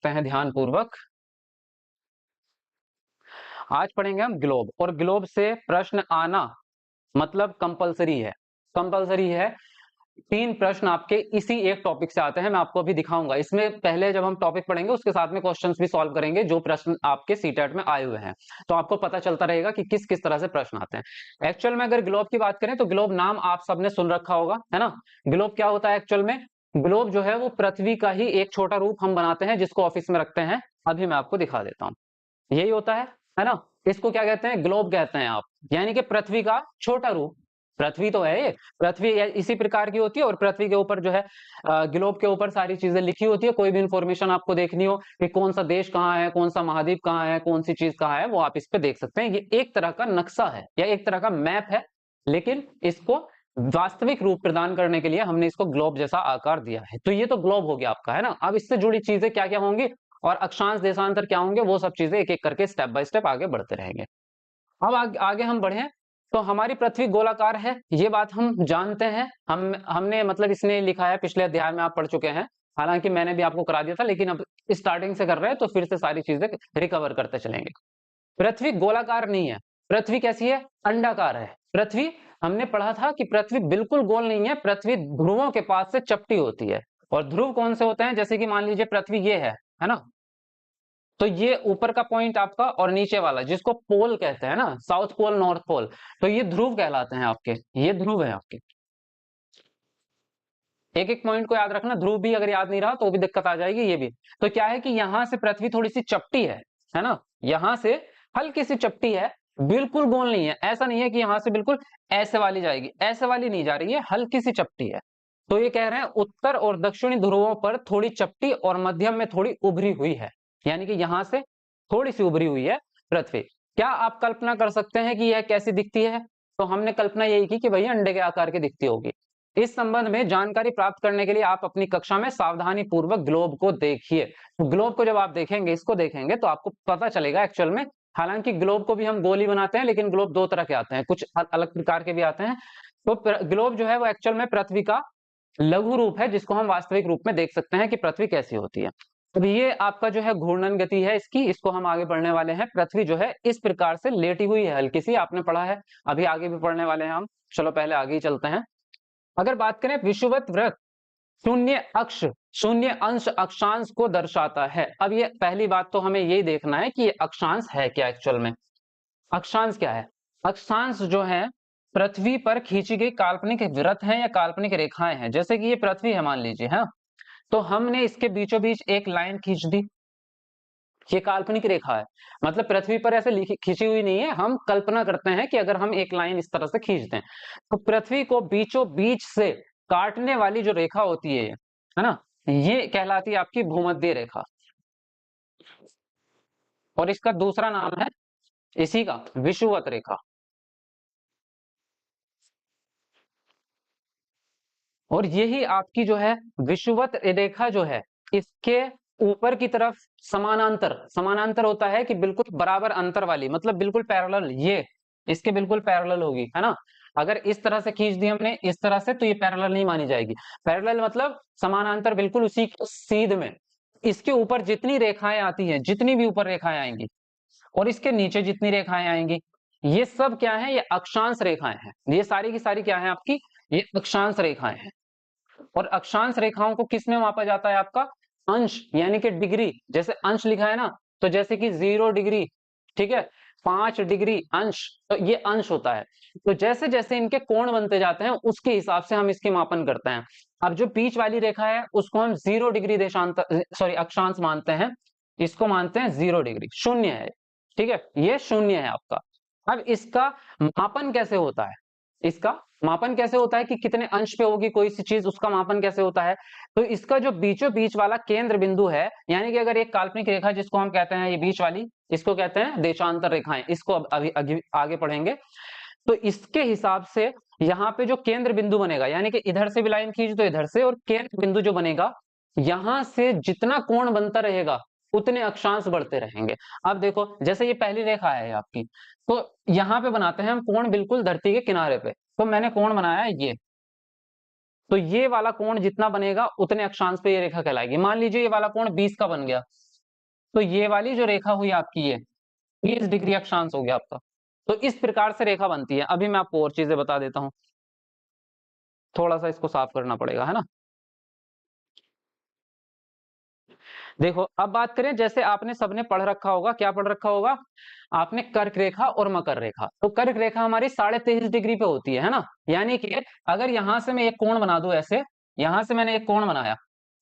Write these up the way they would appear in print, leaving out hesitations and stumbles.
सकते हैं ध्यान पूर्वक। आज पढ़ेंगे हम ग्लोब, और ग्लोब से प्रश्न आना मतलब कंपलसरी है, कंपलसरी है। 3 प्रश्न आपके इसी एक टॉपिक से आते हैं, मैं आपको अभी दिखाऊंगा। इसमें पहले जब हम टॉपिक पढ़ेंगे उसके साथ में क्वेश्चंस भी सॉल्व करेंगे जो प्रश्न आपके सीटेट में आए हुए हैं, तो आपको पता चलता रहेगा कि किस किस तरह से प्रश्न आते हैं। एक्चुअल में अगर ग्लोब की बात करें तो ग्लोब नाम आप सबने सुन रखा होगा, है ना। ग्लोब क्या होता है एक्चुअल में? ग्लोब जो है वो पृथ्वी का ही एक छोटा रूप हम बनाते हैं जिसको ऑफिस में रखते हैं। अभी मैं आपको दिखा देता हूँ, यही होता है ना। इसको क्या कहते हैं? ग्लोब कहते हैं आप, यानी कि पृथ्वी का छोटा रूप। पृथ्वी तो है ये, पृथ्वी इसी प्रकार की होती है, और पृथ्वी के ऊपर जो है ग्लोब के ऊपर सारी चीजें लिखी होती है। कोई भी इंफॉर्मेशन आपको देखनी हो कि कौन सा देश कहाँ है, कौन सा महाद्वीप कहाँ है, कौन सी चीज कहाँ है, वो आप इस पे देख सकते हैं। ये एक तरह का नक्शा है या एक तरह का मैप है, लेकिन इसको वास्तविक रूप प्रदान करने के लिए हमने इसको ग्लोब जैसा आकार दिया है। तो ये तो ग्लोब हो गया आपका, है ना। अब इससे जुड़ी चीजें क्या क्या होंगी और अक्षांश देशांतर क्या होंगे, वो सब चीजें एक एक करके स्टेप बाय स्टेप आगे बढ़ते रहेंगे। अब आगे हम बढ़े तो हमारी पृथ्वी गोलाकार है, ये बात हम जानते हैं। हमने मतलब इसने लिखा है, पिछले अध्याय में आप पढ़ चुके हैं, हालांकि मैंने भी आपको करा दिया था, लेकिन अब स्टार्टिंग से कर रहे हैं तो फिर से सारी चीजें रिकवर करते चलेंगे। पृथ्वी गोलाकार नहीं है, पृथ्वी कैसी है? अंडाकार है। पृथ्वी, हमने पढ़ा था कि पृथ्वी बिल्कुल गोल नहीं है, पृथ्वी ध्रुवों के पास से चपटी होती है। और ध्रुव कौन से होते हैं? जैसे कि मान लीजिए पृथ्वी ये है ना। तो ये ऊपर का पॉइंट आपका और नीचे वाला जिसको पोल कहते हैं ना, साउथ पोल नॉर्थ पोल, तो ये ध्रुव कहलाते हैं आपके, ये ध्रुव है आपके। एक एक पॉइंट को याद रखना, ध्रुव भी अगर याद नहीं रहा तो भी दिक्कत आ जाएगी। ये भी तो क्या है कि यहां से पृथ्वी थोड़ी सी चपटी है ना, यहां से हल्की सी चपटी है, बिल्कुल गोल नहीं है। ऐसा नहीं है कि यहां से बिल्कुल ऐसे वाली जाएगी, ऐसे वाली नहीं जा रही है, हल्की सी चपटी है। तो ये कह रहे हैं उत्तर और दक्षिणी ध्रुवों पर थोड़ी चपटी और मध्यम में थोड़ी उभरी हुई है, यानी कि यहां से थोड़ी सी उभरी हुई है पृथ्वी। क्या आप कल्पना कर सकते हैं कि यह कैसी दिखती है? तो हमने कल्पना यही की कि भैया अंडे के आकार की दिखती होगी। इस संबंध में जानकारी प्राप्त करने के लिए आप अपनी कक्षा में सावधानी पूर्वक ग्लोब को देखिए। तो ग्लोब को जब आप देखेंगे, इसको देखेंगे, तो आपको पता चलेगा एक्चुअल में। हालांकि ग्लोब को भी हम गोल ही बनाते हैं, लेकिन ग्लोब 2 तरह के आते हैं, कुछ अलग प्रकार के भी आते हैं। तो ग्लोब जो है वो एक्चुअल में पृथ्वी का लघु रूप है, जिसको हम वास्तविक रूप में देख सकते हैं कि पृथ्वी कैसी होती है। अब ये आपका जो है घूर्णन गति है इसकी, इसको हम आगे पढ़ने वाले हैं। पृथ्वी जो है इस प्रकार से लेटी हुई है, हल्की सी, आपने पढ़ा है, अभी आगे भी पढ़ने वाले हैं हम। चलो पहले आगे ही चलते हैं। अगर बात करें विषुवत वृत्त, शून्य अक्ष, शून्य अंश अक्षांश को दर्शाता है। अब ये पहली बात तो हमें यही देखना है कि ये अक्षांश है क्या एक्चुअल में। अक्षांश क्या है? अक्षांश जो है पृथ्वी पर खींची गई काल्पनिक वृत्त है या काल्पनिक रेखाएं हैं। जैसे कि ये पृथ्वी है मान लीजिए, है, तो हमने इसके बीचों बीच एक लाइन खींच दी, ये काल्पनिक रेखा है। मतलब पृथ्वी पर ऐसे खींची हुई नहीं है, हम कल्पना करते हैं कि अगर हम एक लाइन इस तरह से खींच दें तो पृथ्वी को बीचों बीच से काटने वाली जो रेखा होती है ना, ये कहलाती है आपकी भूमध्य रेखा। और इसका दूसरा नाम है इसी का विषुवत रेखा। और यही आपकी जो है विषुवत रेखा जो है, इसके ऊपर की तरफ समानांतर, समानांतर होता है कि बिल्कुल बराबर अंतर वाली, मतलब बिल्कुल पैरेलल, ये इसके बिल्कुल पैरेलल होगी, है ना। अगर इस तरह से खींच दी हमने इस तरह से, तो ये पैरेलल नहीं मानी जाएगी। पैरेलल मतलब समानांतर, बिल्कुल उसी सीध में। इसके ऊपर जितनी रेखाएं आती हैं, जितनी भी ऊपर रेखाएं आएंगी, और इसके नीचे जितनी रेखाएं आएंगी, ये सब क्या है? ये अक्षांश रेखाएं हैं। ये सारी की सारी क्या है आपकी? ये अक्षांश रेखाएं हैं। और अक्षांश रेखाओं को किस में मापा जाता है? आपका अंश, यानी कि डिग्री। जैसे अंश लिखा है ना, तो जैसे कि 0 डिग्री, ठीक है, 5 डिग्री अंश, तो ये अंश होता है। तो जैसे जैसे इनके कोण बनते जाते हैं उसके हिसाब से हम इसके मापन करते हैं। अब जो बीच वाली रेखा है उसको हम 0 डिग्री देशांतर, सॉरी, अक्षांश मानते हैं। इसको मानते हैं 0 डिग्री, शून्य है, ठीक है, ये शून्य है आपका। अब इसका मापन कैसे होता है? इसका मापन कैसे होता है कि कितने अंश पे होगी कोई सी चीज, उसका मापन कैसे होता है? तो इसका जो बीचों बीच वाला केंद्र बिंदु है, यानी कि अगर एक काल्पनिक रेखा जिसको हम कहते हैं ये बीच वाली, इसको कहते हैं देशांतर रेखाएं, इसको अब अभी आगे पढ़ेंगे। तो इसके हिसाब से यहाँ पे जो केंद्र बिंदु बनेगा, यानी कि इधर से भी लाइन खींच दो इधर से, और केंद्र बिंदु जो बनेगा, यहां से जितना कोण बनता रहेगा उतने अक्षांश बढ़ते रहेंगे। अब देखो, जैसे ये पहली रेखा है आपकी, तो यहाँ पे बनाते हैं हम कोण बिल्कुल धरती के किनारे पे। तो मैंने कोण बनाया है ये, तो ये वाला कोण जितना बनेगा उतने अक्षांश पे ये रेखा कहलाएगी। मान लीजिए ये वाला कोण 20 का बन गया, तो ये वाली जो रेखा हुई आपकी ये 30 डिग्री अक्षांश हो गया आपका। तो इस प्रकार से रेखा बनती है। अभी मैं आपको और चीजें बता देता हूं, थोड़ा सा इसको साफ करना पड़ेगा, है ना। देखो अब बात करें, जैसे आपने सबने पढ़ रखा होगा, क्या पढ़ रखा होगा आपने, कर्क रेखा और मकर रेखा। तो कर्क रेखा हमारी 23.5 डिग्री पे होती है ना। यानी कि अगर यहां से मैं एक कोण बना दूं ऐसे, यहां से मैंने एक कोण बनाया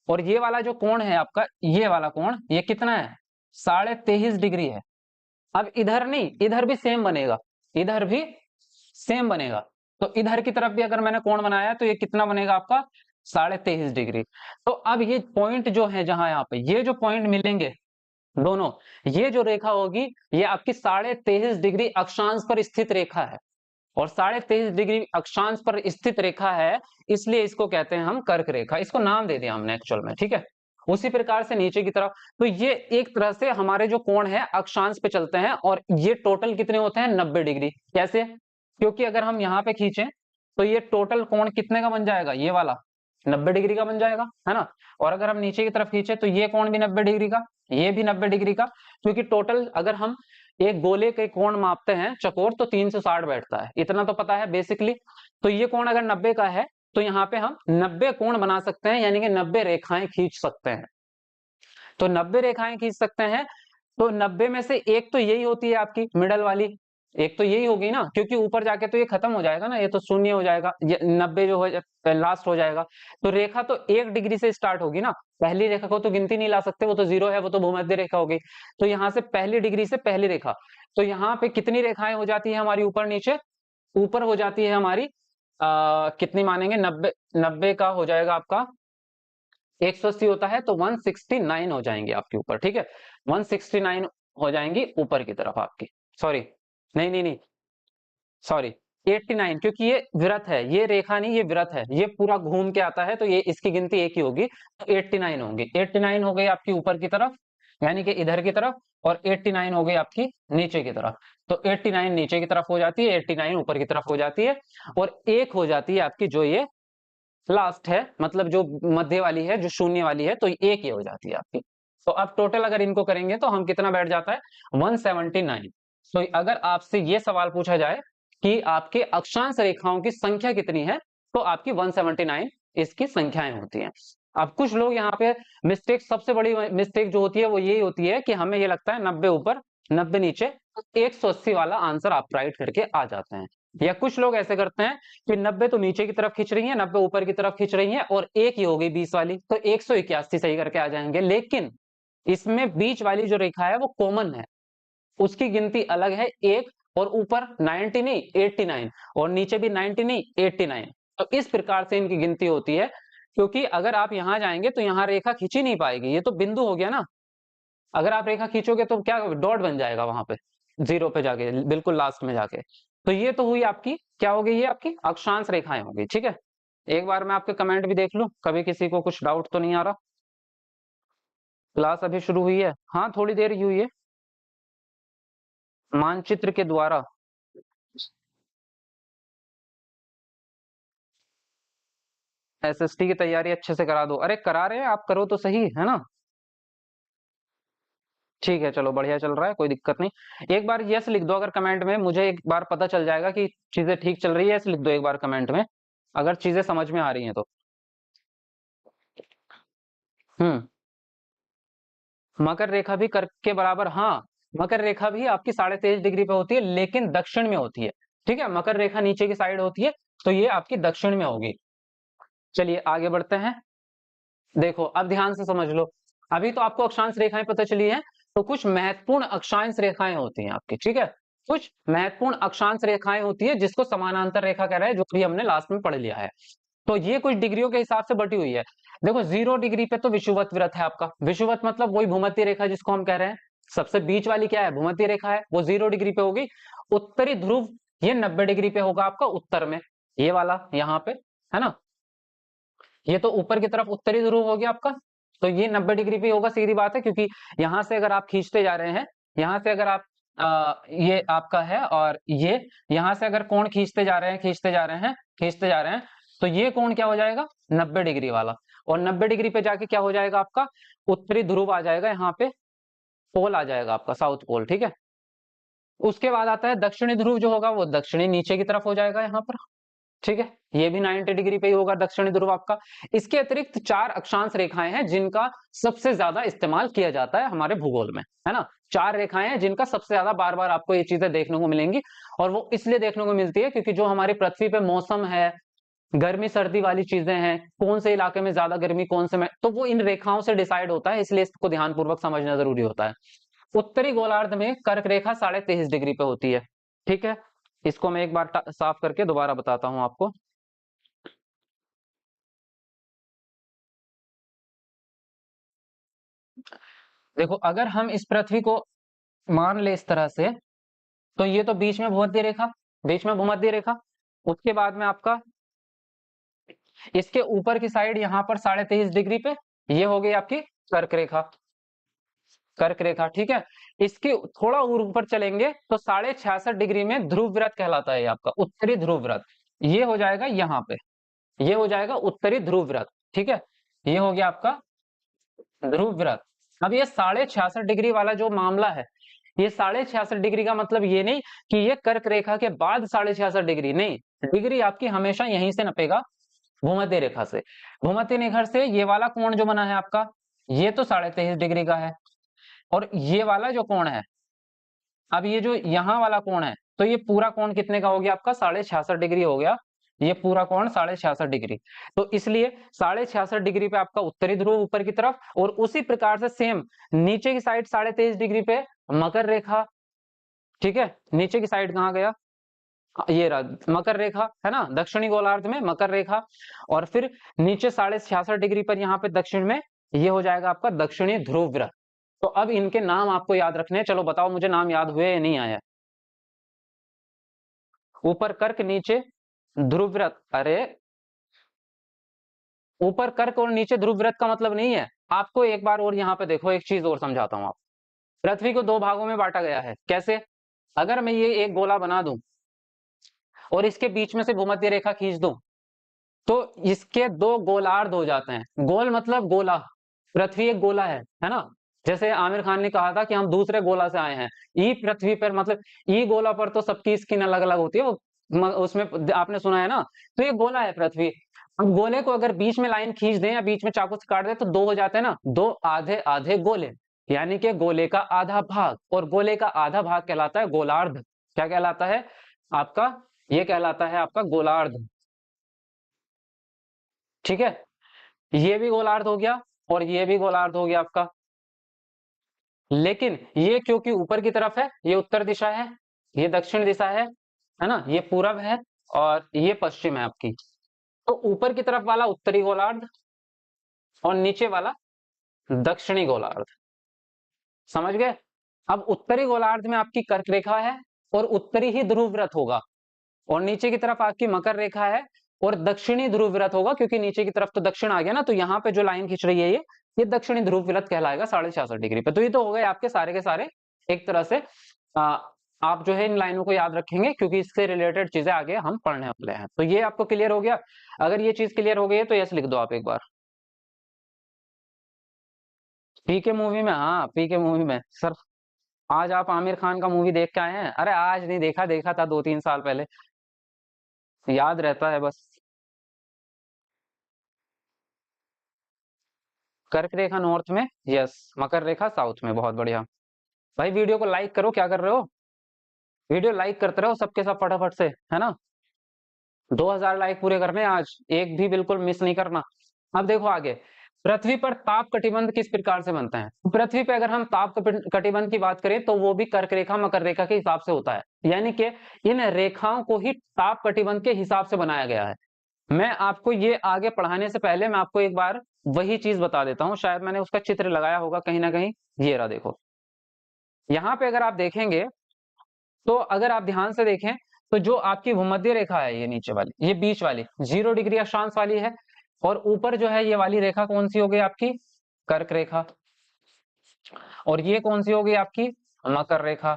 और ये वाला जो कोण है आपका, ये वाला कोण, ये कितना है, 23.5 डिग्री है। अब इधर नहीं, इधर भी सेम बनेगा, इधर भी सेम बनेगा। तो इधर की तरफ भी अगर मैंने कोण बनाया तो ये कितना बनेगा आपका, 23.5 डिग्री। तो अब ये पॉइंट जो है, जहां यहाँ पे ये जो पॉइंट मिलेंगे दोनों, ये जो रेखा होगी ये आपकी 23.5 डिग्री अक्षांश पर स्थित रेखा है। और 23.5 डिग्री अक्षांश पर स्थित रेखा है, इसलिए इसको कहते हैं हम कर्क रेखा। इसको नाम दे दिया हमने एक्चुअल में, ठीक है। उसी प्रकार से नीचे की तरफ, तो ये एक तरह से हमारे जो कोण है अक्षांश पे चलते हैं, और ये टोटल कितने होते हैं, 90 डिग्री। कैसे, क्योंकि अगर हम यहाँ पे खींचें तो ये टोटल कोण कितने का बन जाएगा, ये वाला 90 डिग्री का बन जाएगा, है ना। और अगर हम नीचे की तरफ खींचे तो ये कोण भी 90 डिग्री का, ये भी 90 डिग्री का। क्योंकि टोटल अगर हम एक गोले के कोण मापते हैं चकोर, तो 360 बैठता है, इतना तो पता है बेसिकली। तो ये कोण अगर 90 का है तो यहाँ पे हम 90 कोण बना सकते हैं, यानी कि 90 रेखाएं खींच सकते हैं। तो 90 रेखाएं खींच सकते हैं। तो 90 में से एक तो यही होती है आपकी मिडल वाली, एक तो यही होगी ना, क्योंकि ऊपर जाके तो ये खत्म हो जाएगा ना, ये तो शून्य हो जाएगा, ये 90 जो हो लास्ट हो जाएगा। तो रेखा तो 1 डिग्री से स्टार्ट होगी ना, पहली रेखा को तो गिनती नहीं ला सकते, वो तो 0 है, वो तो भूमध्य रेखा हो गई। तो यहाँ से पहली डिग्री से पहली रेखा, तो यहाँ पे कितनी रेखाएं हो जाती है हमारी, ऊपर नीचे, ऊपर हो जाती है हमारी कितनी मानेंगे, 90, 90 का हो जाएगा आपका 180 होता है, तो 169 हो जाएंगे आपके ऊपर, ठीक है। 169 हो जाएंगी ऊपर की तरफ आपकी, सॉरी, नहीं नहीं नहीं, सॉरी, 89, क्योंकि ये वृत्त है, ये रेखा नहीं, ये वृत्त है, ये पूरा घूम के आता है, तो ये इसकी गिनती एक ही होगी, तो 89 होंगी। 89 हो गई आपकी ऊपर की तरफ, यानी कि इधर की तरफ, और 89 हो गई आपकी नीचे की तरफ। तो 89 नीचे की तरफ हो जाती है, 89 ऊपर की तरफ हो जाती है, और एक हो जाती है आपकी जो ये लास्ट है, मतलब जो मध्य वाली है, जो शून्य वाली है, तो एक ये हो जाती है आपकी। तो अब टोटल अगर इनको करेंगे तो हम कितना बैठ जाता है, 179। तो अगर आपसे ये सवाल पूछा जाए कि आपके अक्षांश रेखाओं की संख्या कितनी है, तो आपकी 179 इसकी संख्याएं होती हैं। अब कुछ लोग यहाँ पे मिस्टेक, सबसे बड़ी मिस्टेक जो होती है वो यही होती है कि हमें ये लगता है 90 ऊपर 90 नीचे, 180 वाला आंसर आप राइट करके आ जाते हैं। या कुछ लोग ऐसे करते हैं कि 90 तो नीचे की तरफ खींच रही है, 90 ऊपर की तरफ खींच रही है, और एक ही हो गई 20 वाली, तो 181 सही करके आ जाएंगे। लेकिन इसमें बीच वाली जो रेखा है वो कॉमन है, उसकी गिनती अलग है, एक, और ऊपर 90 नहीं 89, और नीचे भी 90 नहीं 89। तो इस प्रकार से इनकी गिनती होती है। क्योंकि अगर आप यहां जाएंगे तो यहां रेखा खींची नहीं पाएगी, ये तो बिंदु हो गया ना। अगर आप रेखा खींचोगे तो क्या डॉट बन जाएगा वहां पे, जीरो पे जाके, बिल्कुल लास्ट में जाके। तो ये तो हुई आपकी, क्या हो गई, ये आपकी अक्षांश रेखाएं हो गई, ठीक है। एक बार मैं आपके कमेंट भी देख लूं, कभी किसी को कुछ डाउट तो नहीं आ रहा। क्लास अभी शुरू हुई है, हाँ थोड़ी देर ही हुई है। मानचित्र के द्वारा, एसएसटी की तैयारी अच्छे से करा दो। अरे करा रहे हैं आप, करो तो सही, है ना। ठीक है, चलो बढ़िया चल रहा है, कोई दिक्कत नहीं। एक बार यस लिख दो अगर कमेंट में, मुझे एक बार पता चल जाएगा कि चीजें ठीक चल रही है। यस लिख दो एक बार कमेंट में, अगर चीजें समझ में आ रही हैं तो। हम्म। मकर रेखा भी कर्क के बराबर, हाँ। मकर रेखा भी आपकी 23.5 डिग्री पे होती है, लेकिन दक्षिण में होती है, ठीक है। मकर रेखा नीचे की साइड होती है, तो ये आपकी दक्षिण में होगी। चलिए आगे बढ़ते हैं। देखो अब ध्यान से समझ लो, अभी तो आपको अक्षांश रेखाएं पता चली हैं, तो कुछ महत्वपूर्ण अक्षांश रेखाएं होती हैं आपकी, ठीक है। कुछ महत्वपूर्ण अक्षांश रेखाएं होती है, जिसको समानांतर रेखा कह रहे हैं, जो भी हमने लास्ट में पढ़ लिया है। तो ये कुछ डिग्रियों के हिसाब से बटी हुई है। देखो 0 डिग्री पे तो विषुवत वृत्त है आपका, विषुवत मतलब वही भूमध्य रेखा जिसको हम कह रहे हैं। सबसे बीच वाली क्या है, भूमध्य रेखा है, वो 0 डिग्री पे होगी। उत्तरी ध्रुव ये 90 डिग्री पे होगा आपका उत्तर में, ये वाला यहाँ पे, है ना। ये तो ऊपर की तरफ उत्तरी ध्रुव हो गया आपका, तो ये 90 डिग्री पे होगा, सीधी बात है। क्योंकि यहां से अगर आप खींचते जा रहे हैं, यहां से अगर आप ये आपका है, और ये यहां से अगर कोण खींचते जा रहे हैं, खींचते जा रहे हैं, खींचते जा रहे हैं, तो ये कोण क्या हो जाएगा, 90 डिग्री वाला। और 90 डिग्री पे जाके क्या हो जाएगा आपका, उत्तरी ध्रुव आ जाएगा यहाँ पे, पोल आ जाएगा आपका, साउथ पोल, ठीक है। उसके बाद आता है दक्षिणी ध्रुव, जो होगा वो दक्षिणी नीचे की तरफ हो जाएगा यहाँ पर, ठीक है। ये भी 90 डिग्री पे ही होगा दक्षिणी ध्रुव आपका। इसके अतिरिक्त 4 अक्षांश रेखाएं हैं जिनका सबसे ज्यादा इस्तेमाल किया जाता है हमारे भूगोल में, है ना। 4 रेखाएं हैं जिनका सबसे ज्यादा बार बार आपको ये चीजें देखने को मिलेंगी, और वो इसलिए देखने को मिलती है क्योंकि जो हमारी पृथ्वी पे मौसम है, गर्मी सर्दी वाली चीजें हैं, कौन से इलाके में ज्यादा गर्मी कौन से में, तो वो इन रेखाओं से डिसाइड होता है, इसलिए इसको ध्यानपूर्वक समझना जरूरी होता है। उत्तरी गोलार्ध में कर्क रेखा 23.5 डिग्री पे होती है, ठीक है। इसको मैं एक बार साफ करके दोबारा बताता हूं आपको। देखो, अगर हम इस पृथ्वी को मान ले इस तरह से, तो ये तो बीच में भूमध्य रेखा, बीच में भूमध्य रेखा। उसके बाद में आपका इसके ऊपर की साइड यहाँ पर 23.5 डिग्री पे ये हो गई आपकी कर्क रेखा, कर्क रेखा, ठीक है। इसके थोड़ा और ऊपर चलेंगे तो 66.5 डिग्री में ध्रुव व्रत कहलाता है, ये आपका उत्तरी ध्रुव व्रत। ये हो जाएगा यहाँ पे, ये हो जाएगा उत्तरी ध्रुव व्रत, ठीक है। ये हो गया आपका ध्रुव व्रत। अब ये 66.5 डिग्री वाला जो मामला है, ये 66.5 डिग्री का मतलब ये नहीं कि ये कर्क रेखा के बाद 66.5 डिग्री, नहीं, डिग्री आपकी हमेशा यहीं से नपेगा, भूमध्य रेखा से। भूमध्य रेखा से ये वाला कोण जो बना है आपका, ये तो 23.5 डिग्री का है, और ये वाला जो कोण है, अब ये जो यहाँ वाला कोण है, तो ये पूरा कोण कितने का हो गया आपका, 66.5 डिग्री हो गया। ये पूरा कोण 66.5 डिग्री, तो इसलिए 66.5 डिग्री पे आपका उत्तरी ध्रुव ऊपर की तरफ, और उसी प्रकार से सेम नीचे की साइड 23.5 डिग्री पे मकर रेखा, ठीक है। नीचे की साइड कहाँ गया, ये रहा मकर रेखा, है ना, दक्षिणी गोलार्ध में मकर रेखा। और फिर नीचे 66.5 डिग्री पर यहाँ पे दक्षिण में ये हो जाएगा आपका दक्षिणी ध्रुव व्रत। तो अब इनके नाम आपको याद रखने हैं, चलो बताओ मुझे नाम याद हुए या नहीं आया। ऊपर कर्क नीचे ध्रुव व्रत, अरे ऊपर कर्क और नीचे ध्रुव व्रत का मतलब नहीं है। आपको एक बार और यहाँ पे देखो, एक चीज और समझाता हूँ आप। पृथ्वी को 2 भागों में बांटा गया है, कैसे? अगर मैं ये एक गोला बना दूं और इसके बीच में से भूमध्य रेखा खींच दूं, तो इसके 2 गोलार्ध हो जाते हैं। गोल मतलब गोला, पृथ्वी एक गोला है ना। जैसे आमिर खान ने कहा था कि हम दूसरे गोला से आए हैं, ई पृथ्वी पर, मतलब ई गोला पर तो सबकी स्किन अलग अलग होती है, वो उसमें आपने सुना है ना। तो ये गोला है पृथ्वी। अब गोले को अगर बीच में लाइन खींच दें या बीच में चाकू से काट दें तो 2 हो जाते हैं ना, 2 आधे आधे गोले, यानी कि गोले का आधा भाग, और गोले का आधा भाग कहलाता है गोलार्ध। क्या कहलाता है आपका? ये कहलाता है आपका गोलार्ध, ठीक है। ये भी गोलार्ध हो गया और ये भी गोलार्ध हो गया आपका। लेकिन ये क्योंकि ऊपर की तरफ है, ये उत्तर दिशा है, ये दक्षिण दिशा है ना, ये पूरब है और ये पश्चिम है आपकी। तो ऊपर की तरफ वाला उत्तरी गोलार्ध और नीचे वाला दक्षिणी गोलार्ध, समझ गए? अब उत्तरी गोलार्ध में आपकी कर्क रेखा है और उत्तरी ही ध्रुव व्रत होगा, और नीचे की तरफ आपकी मकर रेखा है और दक्षिणी ध्रुव व्रत होगा, क्योंकि नीचे की तरफ तो दक्षिण आ गया ना, तो यहाँ पे जो लाइन खींच रही है ये दक्षिणी ध्रुव व्रत कहलाएगा 66.5 डिग्री पे। तो ये तो हो गए आपके सारे के सारे एक तरह से, आ, आप जो है इन लाइनों को याद रखेंगे क्योंकि इससे रिलेटेड चीजें आगे हम पढ़ने वाले हैं। तो ये आपको क्लियर हो गया? अगर ये चीज क्लियर हो गई है तो यस लिख दो आप एक बार। पीके मूवी में, हाँ पीके मूवी में सर। आज आप आमिर खान का मूवी देख के आए हैं? अरे आज नहीं देखा, देखा था 2-3 साल पहले, याद रहता है बस। कर्क रेखा नॉर्थ में, यस, मकर रेखा साउथ में, बहुत बढ़िया। भाई वीडियो को लाइक करो, क्या कर रहे हो? वीडियो लाइक करते रहो सबके सब फटाफट से, है ना। 2000 लाइक पूरे करने हैं आज, एक भी बिल्कुल मिस नहीं करना। अब देखो आगे, पृथ्वी पर ताप कटिबंध किस प्रकार से बनते हैं? पृथ्वी पे अगर हम ताप कटिबंध की बात करें तो वो भी कर्क रेखा मकर रेखा के हिसाब से होता है, यानी कि इन रेखाओं को ही ताप कटिबंध के हिसाब से बनाया गया है। मैं आपको ये आगे पढ़ाने से पहले मैं आपको एक बार वही चीज बता देता हूँ, शायद मैंने उसका चित्र लगाया होगा कहीं ना कहीं, ये रहा देखो। यहाँ पे अगर आप देखेंगे तो अगर आप ध्यान से देखें तो जो आपकी भूमध्य रेखा है, ये नीचे वाली, ये बीच वाली 0 डिग्री अक्षांश वाली है, और ऊपर जो है ये वाली रेखा कौन सी हो गई आपकी? कर्क रेखा। और ये कौन सी हो गई आपकी? मकर रेखा।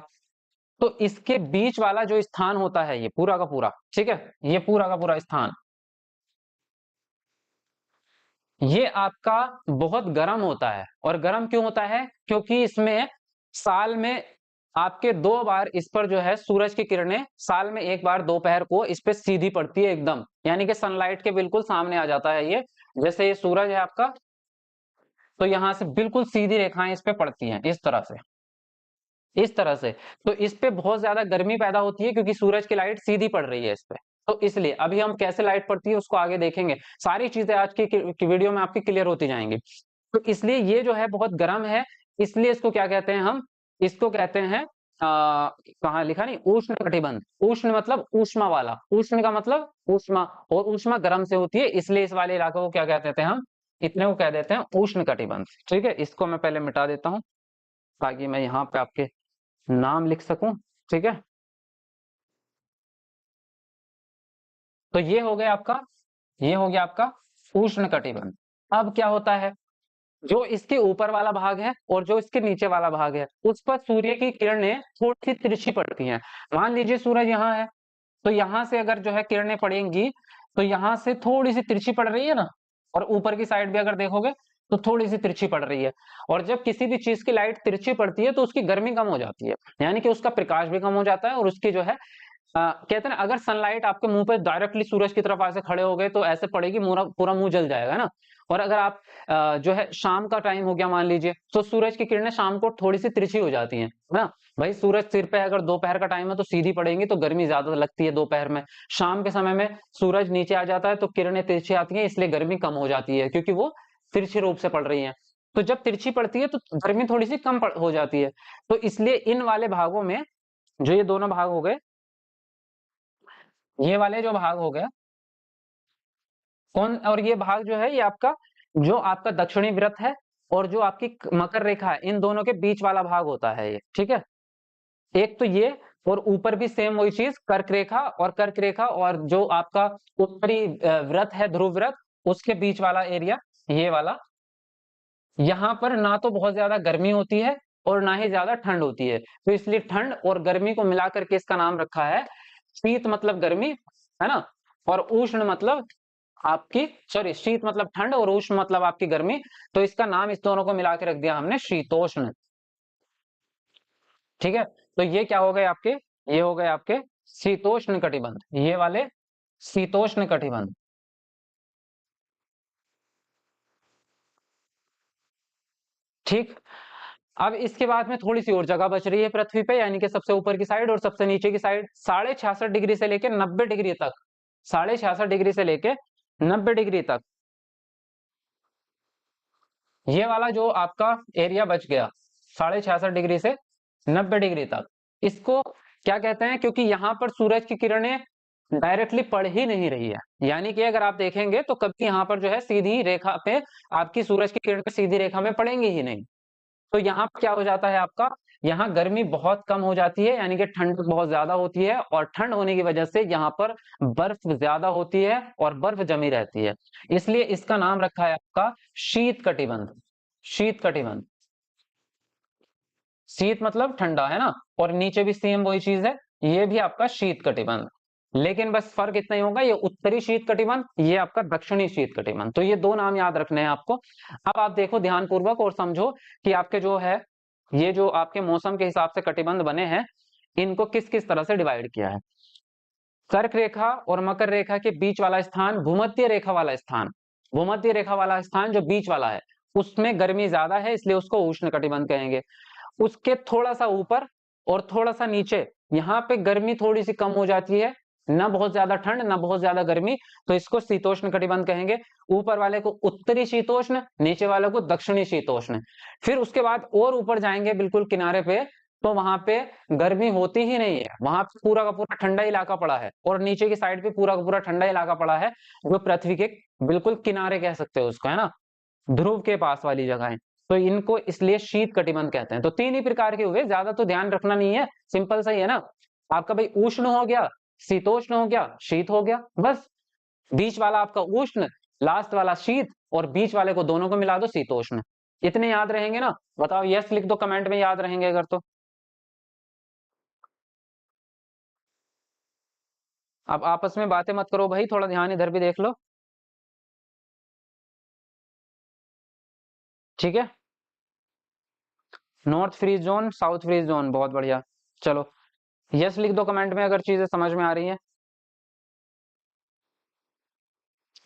तो इसके बीच वाला जो स्थान होता है ये पूरा का पूरा, ठीक है, ये पूरा का पूरा स्थान, ये आपका बहुत गर्म होता है। और गर्म क्यों होता है? क्योंकि इसमें साल में आपके 2 बार इस पर जो है सूरज की किरणें, साल में 1 बार दोपहर को इस पे सीधी पड़ती है एकदम, यानी कि सनलाइट के बिल्कुल सामने आ जाता है ये। जैसे ये सूरज है आपका, तो यहां से बिल्कुल सीधी रेखाएं इस पे पड़ती हैं इस तरह से, इस तरह से। तो इस पे बहुत ज्यादा गर्मी पैदा होती है क्योंकि सूरज की लाइट सीधी पड़ रही है इस पे। तो इसलिए अभी हम कैसे लाइट पड़ती है उसको आगे देखेंगे, सारी चीजें आज की वीडियो में आपकी क्लियर होती जाएंगी। तो इसलिए ये जो है बहुत गर्म है, इसलिए इसको क्या कहते हैं हम, इसको कहते हैं कहाँ लिखा नहीं, उष्ण कटिबंध। उष्ण मतलब ऊष्मा वाला, उष्ण का मतलब ऊष्मा, और ऊष्मा गर्म से होती है, इसलिए इस वाले इलाके को क्या कहते थे हम, इतने को कह देते हैं उष्ण कटिबंध। ठीक है, इसको मैं पहले मिटा देता हूं ताकि मैं यहाँ पे आपके नाम लिख सकूं। ठीक है, तो ये हो गया आपका, ये हो गया आपका उष्ण कटिबंध। अब क्या होता है, जो इसके ऊपर वाला भाग है और जो इसके नीचे वाला भाग है उस पर सूर्य की किरणें थोड़ी सी तिरछी पड़ती हैं। मान लीजिए सूरज यहाँ है, तो यहाँ से अगर जो है किरणें पड़ेंगी तो यहाँ से थोड़ी सी तिरछी पड़ रही है ना, और ऊपर की साइड भी अगर देखोगे तो थोड़ी सी तिरछी पड़ रही है। और जब किसी भी चीज की लाइट तिरछी पड़ती है तो उसकी गर्मी कम हो जाती है, यानी कि उसका प्रकाश भी कम हो जाता है, और उसकी जो है कहते हैं ना, अगर सनलाइट आपके मुंह पे डायरेक्टली सूरज की तरफ ऐसे खड़े हो गए तो ऐसे पड़ेगी, पूरा पूरा मुंह जल जाएगा ना। और अगर आप जो है शाम का टाइम हो गया मान लीजिए, तो सूरज की किरणें शाम को थोड़ी सी तिरछी हो जाती हैं ना। भाई सूरज सिर पे अगर दोपहर का टाइम है तो सीधी पड़ेंगी तो गर्मी ज्यादा लगती है दोपहर में। शाम के समय में सूरज नीचे आ जाता है तो किरणें तिरछी आती हैं, इसलिए गर्मी कम हो जाती है क्योंकि वो तिरछी रूप से पड़ रही है। तो जब तिरछी पड़ती है तो गर्मी थोड़ी सी कम हो जाती है। तो इसलिए इन वाले भागों में, जो ये दोनों भाग हो गए, ये वाले जो भाग हो गया कौन, और ये भाग जो है ये आपका, जो आपका दक्षिणी व्रत है और जो आपकी मकर रेखा है, इन दोनों के बीच वाला भाग होता है ये। ठीक है, एक तो ये, और ऊपर भी सेम वही चीज कर्क रेखा, और कर्क रेखा और जो आपका उत्तरी व्रत है ध्रुव व्रत, उसके बीच वाला एरिया ये वाला। यहाँ पर ना तो बहुत ज्यादा गर्मी होती है और ना ही ज्यादा ठंड होती है, तो इसलिए ठंड और गर्मी को मिलाकर के इसका नाम रखा है शीत, मतलब गर्मी, है ना। और उष्ण मतलब आपकी, सॉरी, शीत मतलब ठंड और उष्ण मतलब आपकी गर्मी। तो इसका नाम इस दोनों को मिला के रख दिया हमने शीतोष्ण। ठीक है, तो ये क्या हो गए आपके, ये हो गए आपके शीतोष्ण कटिबंध, ये वाले शीतोष्ण कटिबंध। ठीक, अब इसके बाद में थोड़ी सी और जगह बच रही है पृथ्वी पे, यानी कि सबसे ऊपर की साइड और सबसे नीचे की साइड, 66.5 डिग्री से लेके 90 डिग्री तक, 66.5 डिग्री से लेके 90 डिग्री तक, ये वाला जो आपका एरिया बच गया 66.5 डिग्री से 90 डिग्री तक, इसको क्या कहते हैं, क्योंकि यहाँ पर सूरज की किरणें डायरेक्टली पड़ ही नहीं रही है, यानी कि अगर आप देखेंगे तो कभी यहाँ पर जो है सीधी रेखा पे आपकी सूरज की किरणें सीधी रेखा में पड़ेंगी ही नहीं। तो यहाँ क्या हो जाता है आपका, यहाँ गर्मी बहुत कम हो जाती है, यानी कि ठंड बहुत ज्यादा होती है, और ठंड होने की वजह से यहाँ पर बर्फ ज्यादा होती है और बर्फ जमी रहती है, इसलिए इसका नाम रखा है आपका शीत कटिबंध। शीत कटिबंध, शीत मतलब ठंडा, है ना, और नीचे भी सेम वही चीज है, ये भी आपका शीत कटिबंध। लेकिन बस फर्क इतना ही होगा, ये उत्तरी शीत कटिबंध, ये आपका दक्षिणी शीत कटिबंध। तो ये दो नाम याद रखने हैं आपको। अब आप देखो ध्यान पूर्वक और समझो कि आपके जो है, ये जो आपके मौसम के हिसाब से कटिबंध बने हैं, इनको किस किस तरह से डिवाइड किया है। कर्क रेखा और मकर रेखा के बीच वाला स्थान, भूमध्य रेखा वाला स्थान, भूमध्य रेखा वाला स्थान जो बीच वाला है, उसमें गर्मी ज्यादा है, इसलिए उसको उष्ण कटिबंध कहेंगे। उसके थोड़ा सा ऊपर और थोड़ा सा नीचे, यहाँ पे गर्मी थोड़ी सी कम हो जाती है, ना बहुत ज्यादा ठंड ना बहुत ज्यादा गर्मी, तो इसको शीतोष्ण कटिबंध कहेंगे। ऊपर वाले को उत्तरी शीतोष्ण, नीचे वाले को दक्षिणी शीतोष्ण। फिर उसके बाद और ऊपर जाएंगे बिल्कुल किनारे पे, तो वहां पे गर्मी होती ही नहीं है, वहां पे पूरा का पूरा ठंडा इलाका पड़ा है, और नीचे की साइड पे पूरा का पूरा ठंडा इलाका पड़ा है, जो पृथ्वी के बिल्कुल किनारे कह सकते हो उसको, है ना, ध्रुव के पास वाली जगह है। तो इनको इसलिए शीत कटिबंध कहते हैं। तो तीन ही प्रकार के हुए, ज्यादा तो ध्यान रखना नहीं है, सिंपल सा ही है ना। आपका भाई उष्ण हो गया, शीतोष्ण हो गया, शीत हो गया, बस। बीच वाला आपका उष्ण, लास्ट वाला शीत, और बीच वाले को दोनों को मिला दो शीतोष्ण। इतने याद रहेंगे ना, बताओ यस लिख दो कमेंट में, याद रहेंगे अगर तो। अब आपस में बातें मत करो भाई, थोड़ा ध्यान इधर भी देख लो। ठीक है, north free zone, south free zone, बहुत बढ़िया। चलो यस लिख दो कमेंट में अगर चीजें समझ में आ रही हैं।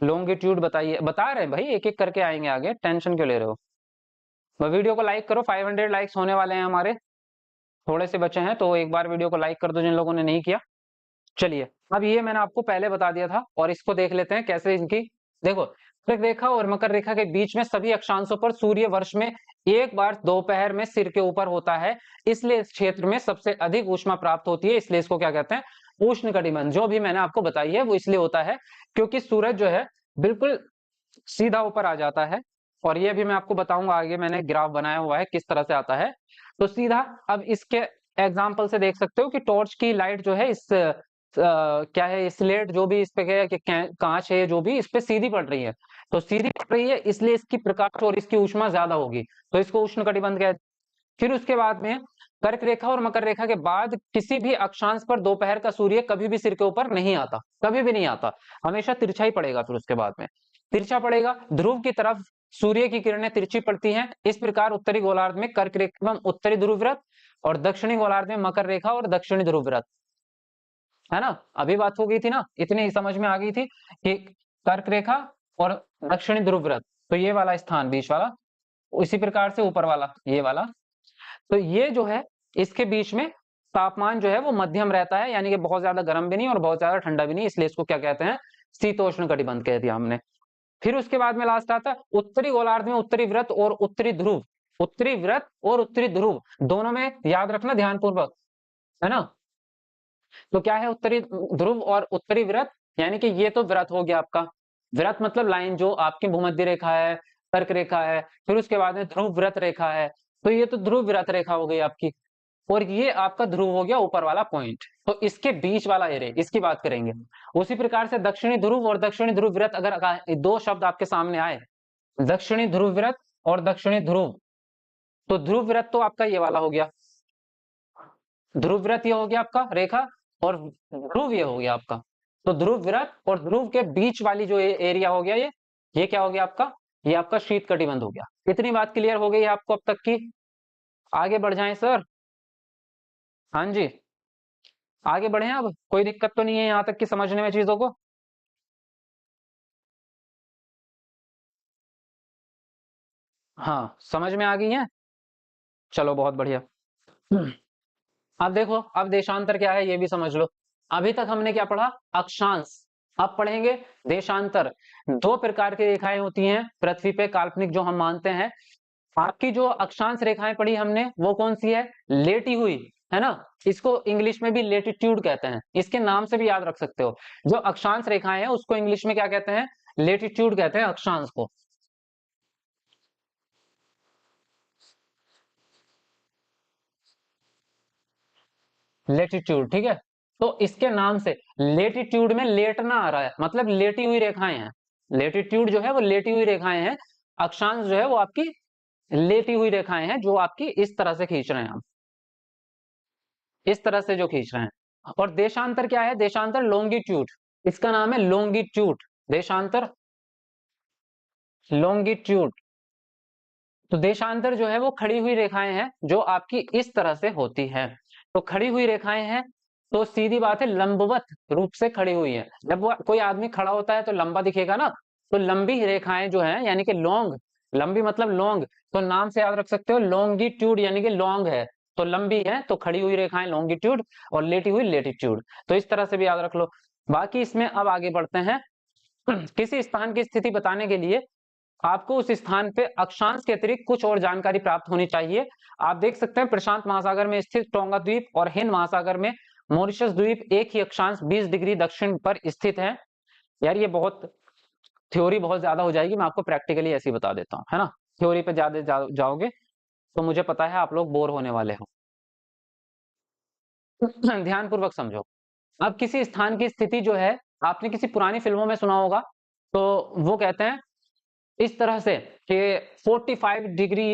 लॉन्गिट्यूड बताइए, बता रहे हैं भाई, एक एक करके आएंगे आगे, टेंशन क्यों ले रहे हो। वीडियो को लाइक करो, 500 लाइक्स होने वाले हैं हमारे, थोड़े से बचे हैं, तो एक बार वीडियो को लाइक कर दो जिन लोगों ने नहीं किया। चलिए, अब ये मैंने आपको पहले बता दिया था और इसको देख लेते हैं कैसे इनकी। देखो, कर्क रेखा और मकर रेखा के बीच में सभी अक्षांशों पर सूर्य वर्ष में एक बार दोपहर में सिर के ऊपर होता है, इसलिए इस क्षेत्र में सबसे अधिक ऊष्मा प्राप्त होती है, इसलिए इसको क्या कहते हैं, उष्ण कटिबंध। जो भी मैंने आपको बताई है वो इसलिए होता है क्योंकि सूरज जो है बिल्कुल सीधा ऊपर आ जाता है, और ये भी मैं आपको बताऊंगा आगे, मैंने ग्राफ बनाया हुआ है किस तरह से आता है। तो सीधा, अब इसके एग्जाम्पल से देख सकते हो कि टॉर्च की लाइट जो है इस क्या है, स्लेट जो भी इस पे है कि कांच है, जो भी इस पे सीधी पड़ रही है, तो सीधी पड़ रही है इसलिए इसकी प्रकाश और इसकी ऊष्मा ज्यादा होगी, तो इसको उष्ण कटिबंध कहते हैं। फिर उसके बाद में कर्क रेखा और मकर रेखा के बाद किसी भी अक्षांश पर दोपहर का सूर्य कभी भी सिर के ऊपर नहीं आता, कभी भी नहीं आता, हमेशा तिरछा ही पड़ेगा। फिर उसके बाद में तिरछा पड़ेगा, ध्रुव की तरफ सूर्य की किरणें तिरछी पड़ती हैं। इस प्रकार उत्तरी गोलार्ध में कर्क रेखा एवं उत्तरी ध्रुव व्रत, और दक्षिणी गोलार्ध में मकर रेखा और दक्षिणी ध्रुव व्रत, है ना। अभी बात हो गई थी ना, इतनी ही समझ में आ गई थी कि कर्क रेखा और दक्षिणी ध्रुव व्रत, तो ये वाला स्थान बीच वाला, इसी प्रकार से ऊपर वाला ये वाला, तो ये जो है इसके बीच में तापमान जो है वो मध्यम रहता है, यानी कि बहुत ज्यादा गर्म भी नहीं और बहुत ज्यादा ठंडा भी नहीं, इसलिए इसको क्या कहते हैं, शीतोष्ण कटिबंध कह दिया हमने। फिर उसके बाद में लास्ट आता है उत्तरी गोलार्ध में उत्तरी व्रत और उत्तरी ध्रुव। उत्तरी व्रत और उत्तरी ध्रुव दोनों में याद रखना ध्यानपूर्वक, है ना। तो क्या है उत्तरी ध्रुव और उत्तरी व्रत, यानी कि ये तो व्रत हो गया आपका, व्रत मतलब लाइन जो आपकी भूमध्य रेखा है, कर्क रेखा है, फिर उसके बाद में ध्रुव व्रत रेखा है, तो ये तो ध्रुव व्रत रेखा हो गई आपकी, और ये आपका ध्रुव हो गया ऊपर वाला पॉइंट, तो इसके बीच वाला एरिया इसकी बात करेंगे। उसी प्रकार से दक्षिणी ध्रुव और दक्षिणी ध्रुव व्रत, अगर दो शब्द आपके सामने आए, दक्षिणी ध्रुव व्रत और दक्षिणी ध्रुव, तो ध्रुव व्रत तो आपका ये वाला हो गया, ध्रुव व्रत ये हो गया आपका रेखा, और ध्रुव ये हो गया आपका, तो ध्रुव व्रत और ध्रुव के बीच वाली जो एरिया हो गया ये क्या हो गया आपका, ये आपका शीत कटिबंध हो गया। इतनी बात क्लियर हो गई है आपको अब तक की, आगे बढ़ जाएं सर। हाँ जी, आगे बढ़े, अब कोई दिक्कत तो नहीं है यहाँ तक कि समझने में चीजों को। हाँ, समझ में आ गई है, चलो बहुत बढ़िया। अब देखो, अब देशांतर क्या है ये भी समझ लो। अभी तक हमने क्या पढ़ा, अक्षांश, अब पढ़ेंगे देशांतर। दो प्रकार की रेखाएं होती हैं पृथ्वी पे काल्पनिक जो हम मानते हैं। आपकी जो अक्षांश रेखाएं पढ़ी हमने वो कौन सी है, लेटी हुई, है ना। इसको इंग्लिश में भी लेटीट्यूड कहते हैं, इसके नाम से भी याद रख सकते हो। जो अक्षांश रेखाएं हैं उसको इंग्लिश में क्या कहते हैं, लेटीट्यूड कहते हैं अक्षांश को, लेटीट्यूड, ठीक है। तो इसके नाम से लेटीट्यूड में लेटना आ रहा है, मतलब लेटी हुई रेखाएं हैं, लेटीट्यूड जो है वो लेटी हुई रेखाएं हैं, अक्षांश जो है वो आपकी लेटी हुई रेखाएं हैं, जो आपकी इस तरह से खींच रहे हैं हम, इस तरह से जो खींच रहे हैं। और देशांतर क्या है, देशांतर लॉन्गिट्यूड, इसका नाम है लॉन्गिट्यूड, देशांतर लॉन्गिट्यूड। तो देशांतर जो है वो खड़ी हुई रेखाएं हैं जो आपकी इस तरह से होती हैं। तो खड़ी हुई रेखाएं हैं, तो सीधी बात है लंबवत रूप से खड़ी हुई है। जब वो कोई आदमी खड़ा होता है तो लंबा दिखेगा ना, तो लंबी रेखाएं जो है यानी कि लॉन्ग, लंबी मतलब लॉन्ग, तो नाम से याद रख सकते हो लॉन्गिट्यूड, यानी कि लॉन्ग है तो लंबी है, तो खड़ी हुई रेखाएं लॉन्गिट्यूड और लेटी हुई लेटीट्यूड, तो इस तरह से भी याद रख लो। बाकी इसमें अब आगे बढ़ते हैं। किसी स्थान की स्थिति बताने के लिए आपको उस स्थान पे अक्षांश के अतिरिक्त कुछ और जानकारी प्राप्त होनी चाहिए। आप देख सकते हैं प्रशांत महासागर में स्थित टोंगा द्वीप और हिंद महासागर में मॉरिशस द्वीप एक ही अक्षांश 20 डिग्री दक्षिण पर स्थित है। यार ये बहुत थ्योरी बहुत ज्यादा हो जाएगी, मैं आपको प्रैक्टिकली ऐसे ही बता देता हूँ, है ना। थ्योरी पे ज्यादा जाओगे तो मुझे पता है आप लोग बोर होने वाले हो। ध्यान पूर्वक समझो। अब किसी स्थान की स्थिति जो है, आपने किसी पुरानी फिल्मों में सुना होगा, तो वो कहते हैं इस तरह से कि 45 डिग्री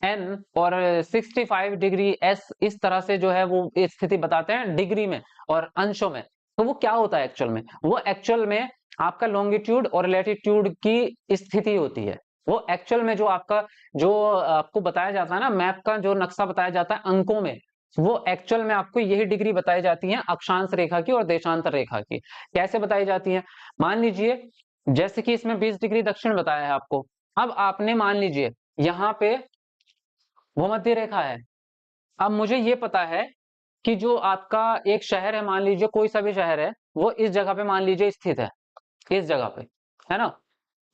एन और 65 डिग्री एस, इस तरह से जो है वो स्थिति बताते हैं डिग्री में और अंशों में। तो वो क्या होता है एक्चुअल में, वो एक्चुअल में आपका लॉन्गिट्यूड और लैटिट्यूड की स्थिति होती है। वो एक्चुअल में जो आपको बताया जाता है ना, मैप का जो नक्शा बताया जाता है अंकों में, वो एक्चुअल में आपको यही डिग्री बताई जाती है अक्षांश रेखा की और देशांतर रेखा की। कैसे बताई जाती है? मान लीजिए जैसे कि इसमें 20 डिग्री दक्षिण बताया है आपको। अब आपने मान लीजिए यहाँ पे भूमध्य रेखा है। अब मुझे ये पता है कि जो आपका एक शहर है, मान लीजिए कोई सा भी शहर है, वो इस जगह पे मान लीजिए स्थित है, इस जगह पे, है ना?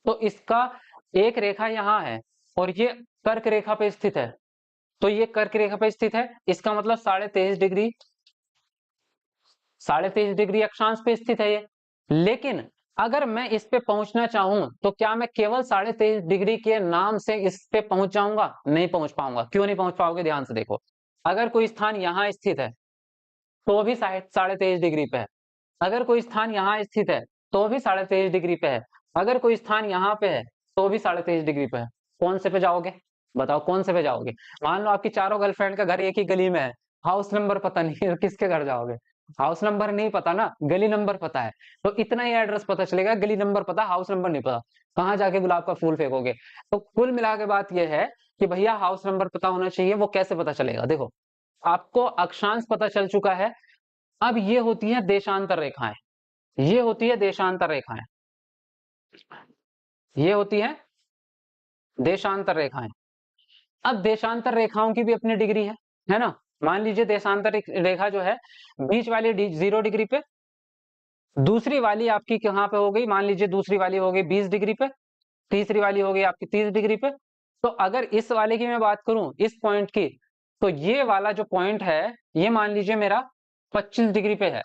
तो इसका एक रेखा यहाँ है और ये कर्क रेखा पे स्थित है। तो ये कर्क रेखा पे स्थित है, इसका मतलब 23.5 डिग्री अक्षांश पे स्थित है ये। लेकिन अगर मैं इस पे पहुंचना चाहूं तो क्या मैं केवल 23.5 डिग्री के नाम से इस पे पहुंच जाऊंगा? नहीं पहुंच पाऊंगा। क्यों नहीं पहुंच पाओगे? ध्यान से देखो। अगर कोई स्थान यहाँ स्थित है तो भी 23.5 डिग्री पे है। अगर कोई स्थान यहाँ स्थित है तो भी 23.5 डिग्री पे है। अगर कोई स्थान यहाँ पे है तो भी 23.5 डिग्री पे है। कौन से पे जाओगे? बताओ कौन से पे जाओगे? मान लो आपकी चारों गर्लफ्रेंड का घर एक ही गली में है, हाउस नंबर पता नहीं है, किसके घर जाओगे? हाउस नंबर नहीं पता ना, गली नंबर पता है। तो इतना ही एड्रेस पता चलेगा, गली नंबर पता, हाउस नंबर नहीं पता। कहाँ जाके गुलाब का फूल फेंकोगे? तो कुल मिला के बात यह है कि भैया हाउस नंबर पता होना चाहिए। वो कैसे पता चलेगा? देखो, आपको अक्षांश पता चल चुका है। अब ये होती है देशांतर रेखाएं। ये होती है देशांतर रेखाएं। ये होती है देशांतर रेखाएं। अब देशांतर रेखाओं की भी अपनी डिग्री है ना? मान लीजिए देशांतर रेखा जो है, बीच वाली 0 डिग्री पे, दूसरी वाली आपकी कहाँ पे हो गई? मान लीजिए दूसरी वाली हो गई 20 डिग्री पे, तीसरी वाली हो गई आपकी 30 डिग्री पे। तो अगर इस वाले की मैं बात करूं, इस पॉइंट की, तो ये वाला जो पॉइंट है, ये मान लीजिए मेरा 25 डिग्री पे है।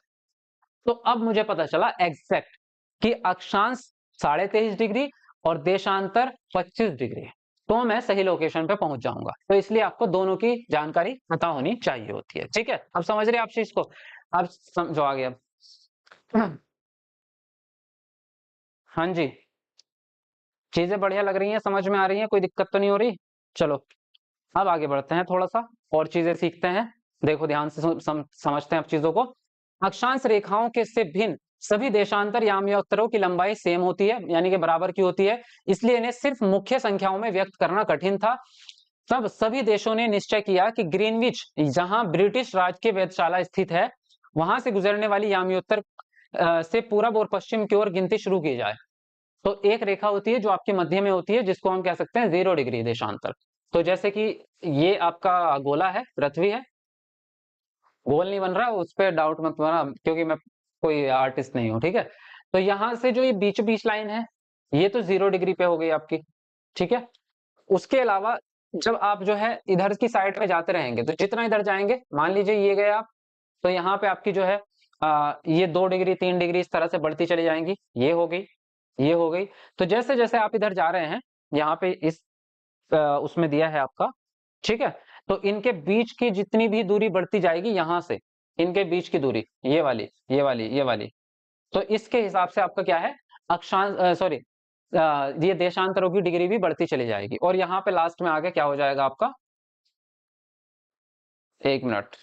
तो अब मुझे पता चला एग्जैक्ट कि अक्षांश 23.5 डिग्री और देशांतर 25 डिग्री। तो मैं सही लोकेशन पे पहुंच जाऊंगा। तो इसलिए आपको दोनों की जानकारी पता होनी चाहिए होती है। ठीक है, अब समझ रहे हैं आप चीज को? अब समझो आगे। अब हाँ जी, चीजें बढ़िया लग रही हैं, समझ में आ रही हैं, कोई दिक्कत तो नहीं हो रही? चलो अब आगे बढ़ते हैं, थोड़ा सा और चीजें सीखते हैं। देखो ध्यान से समझते हैं अब चीजों को। अक्षांश रेखाओं के से भिन्न सभी देशांतर याम्योत्तरों की लंबाई सेम होती है, यानी कि बराबर की होती है। इसलिए इन्हें सिर्फ मुख्य संख्याओं में व्यक्त करना कठिन था। तब सभी देशों ने निश्चय किया कि ग्रीनविच, जहां ब्रिटिश राज की वेधशाला स्थित है, वहां से गुजरने वाली याम्योत्तर से पूरब और पश्चिम की ओर गिनती शुरू की जाए। तो एक रेखा होती है जो आपके मध्य में होती है, जिसको हम कह सकते हैं 0 डिग्री देशांतर। तो जैसे कि ये आपका गोला है, पृथ्वी है, गोल नहीं बन रहा, उस पर डाउट मत करना क्योंकि मैं कोई आर्टिस्ट नहीं हूँ। ठीक है, तो यहां से जो ये बीच बीच लाइन है, ये तो 0 डिग्री पे हो गई आपकी। ठीक है, उसके अलावा जब आप जो है इधर की साइड पे जाते रहेंगे, तो जितना इधर जाएंगे, मान लीजिए ये गए आप, तो यहाँ पे आपकी जो है ये 2 डिग्री 3 डिग्री इस तरह से बढ़ती चली जाएंगी। ये हो गई, ये हो गई। तो जैसे जैसे आप इधर जा रहे हैं, यहाँ पे इस उसमें दिया है आपका। ठीक है, तो इनके बीच की जितनी भी दूरी बढ़ती जाएगी, यहां से इनके बीच की दूरी, ये वाली, ये वाली, ये वाली, तो इसके हिसाब से आपका क्या है, अक्षांश, सॉरी, ये देशांतरों की डिग्री भी बढ़ती चली जाएगी। और यहाँ पे लास्ट में आगे क्या हो जाएगा आपका, 1 मिनट।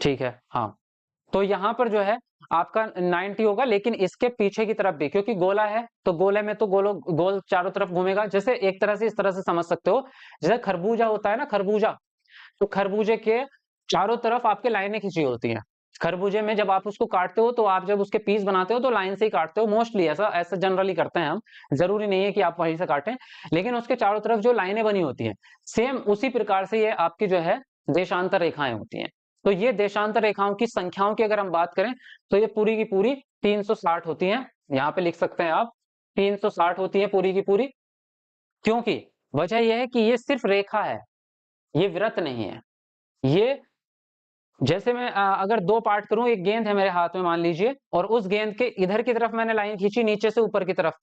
ठीक है, हाँ। तो यहाँ पर जो है आपका 90 होगा, लेकिन इसके पीछे की तरफ भी, क्योंकि गोला है तो गोले में तो गोल चारों तरफ घूमेगा। जैसे एक तरह से इस तरह से समझ सकते हो, जैसे खरबूजा होता है ना, खरबूजा, तो खरबूजे के चारों तरफ आपके लाइनें खींची होती हैं। खरबूजे में जब आप उसको काटते हो, तो आप जब उसके पीस बनाते हो तो लाइन से ही काटते हो, मोस्टली ऐसा ऐसा जनरली करते हैं हम। जरूरी नहीं है कि आप वहीं से काटें, लेकिन उसके चारों तरफ जो लाइनें बनी होती हैं, सेम उसी प्रकार से ये आपकी जो है देशांतर रेखाएं होती हैं। तो ये देशांतर रेखाओं की संख्याओं की अगर हम बात करें, तो ये पूरी की पूरी 360 होती हैं। यहाँ पे लिख सकते हैं आप, 360 होती है पूरी की पूरी। क्योंकि वजह यह है कि ये सिर्फ रेखा है, ये वृत्त नहीं है। ये जैसे मैं अगर दो पार्ट करूं, एक गेंद है मेरे हाथ में मान लीजिए, और उस गेंद के इधर की तरफ मैंने लाइन खींची, नीचे से ऊपर की तरफ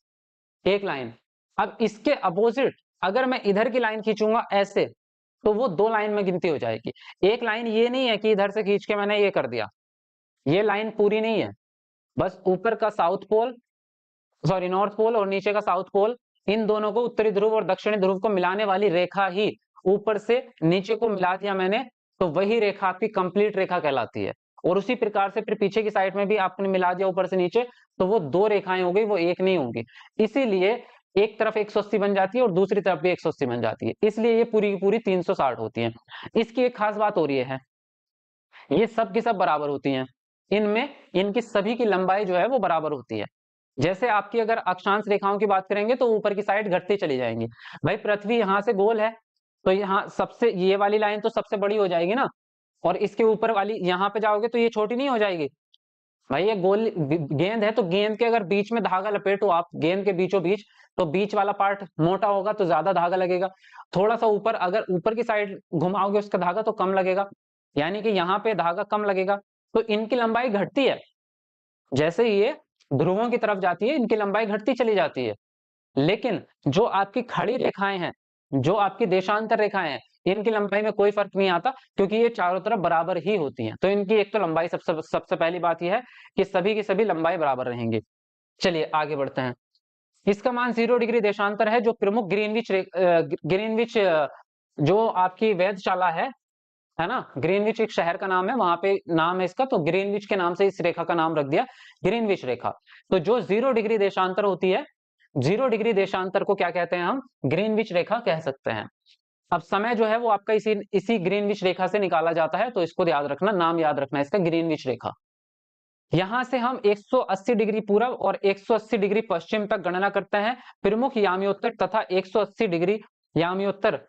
एक लाइन। अब इसके अपोजिट अगर मैं इधर की लाइन खींचूंगा ऐसे, तो वो दो लाइन में गिनती हो जाएगी। एक लाइन ये नहीं है कि इधर से खींच के मैंने ये कर दिया, ये लाइन पूरी नहीं है। बस ऊपर का south pole, sorry north pole, और नीचे का साउथ पोल, इन दोनों को, उत्तरी ध्रुव और दक्षिणी ध्रुव को मिलाने वाली रेखा ही ऊपर से नीचे को मिला दिया मैंने, तो वही रेखा आपकी कंप्लीट रेखा कहलाती है। और उसी प्रकार से फिर पीछे की साइड में भी आपने मिला दिया ऊपर से नीचे, तो वो दो रेखाएं हो गई, वो एक नहीं होंगी। इसीलिए एक तरफ 180 बन जाती है और दूसरी तरफ भी 180 बन जाती है, इसलिए ये पूरी की पूरी 360 होती है। इसकी एक खास बात हो रही है, ये सब की सब बराबर होती हैं, इनमें इनकी सभी की लंबाई जो है वो बराबर होती है। जैसे आपकी अगर अक्षांश रेखाओं की बात करेंगे तो ऊपर की साइड घटती चली जाएंगी। भाई पृथ्वी यहाँ से गोल है, तो यहाँ सबसे ये वाली लाइन तो सबसे बड़ी हो जाएगी ना, और इसके ऊपर वाली यहाँ पे जाओगे तो ये छोटी नहीं हो जाएगी। भाई ये गोल गेंद है, तो गेंद के अगर बीच में धागा लपेटो आप, गेंद के बीचों बीच, तो बीच वाला पार्ट मोटा होगा तो ज्यादा धागा लगेगा, थोड़ा सा ऊपर अगर ऊपर की साइड घुमाओगे उसका धागा तो कम लगेगा, यानी कि यहाँ पे धागा कम लगेगा, तो इनकी लंबाई घटती है। जैसे ही ये ध्रुवों की तरफ जाती है इनकी लंबाई घटती चली जाती है। लेकिन जो आपकी खड़ी रेखाएं हैं, जो आपकी देशांतर रेखाएं हैं, इनकी लंबाई में कोई फर्क नहीं आता, क्योंकि ये चारों तरफ बराबर ही होती हैं। तो इनकी एक तो लंबाई सबसे सबसे पहली बात यह है कि सभी की सभी लंबाई बराबर रहेंगी। चलिए आगे बढ़ते हैं। इसका मान 0 डिग्री देशांतर है, जो प्रमुख ग्रीनविच जो आपकी वेधशाला है ना, ग्रीनविच एक शहर का नाम है, वहां पे नाम है इसका, तो ग्रीनविच के नाम से इस रेखा का नाम रख दिया ग्रीनविच रेखा। तो जो 0 डिग्री देशांतर होती है, 0 डिग्री देशांतर को क्या कहते हैं हम, ग्रीनविच रेखा कह सकते हैं। अब समय जो है वो आपका इसी इसी ग्रीनविच रेखा से निकाला जाता है, तो इसको याद रखना, नाम याद रखना इसका, ग्रीनविच रेखा। यहां से हम 180 डिग्री पूरब और 180 डिग्री पश्चिम तक गणना करते हैं प्रमुख यामियोत्तर तथा 180 डिग्री यामियोत्तर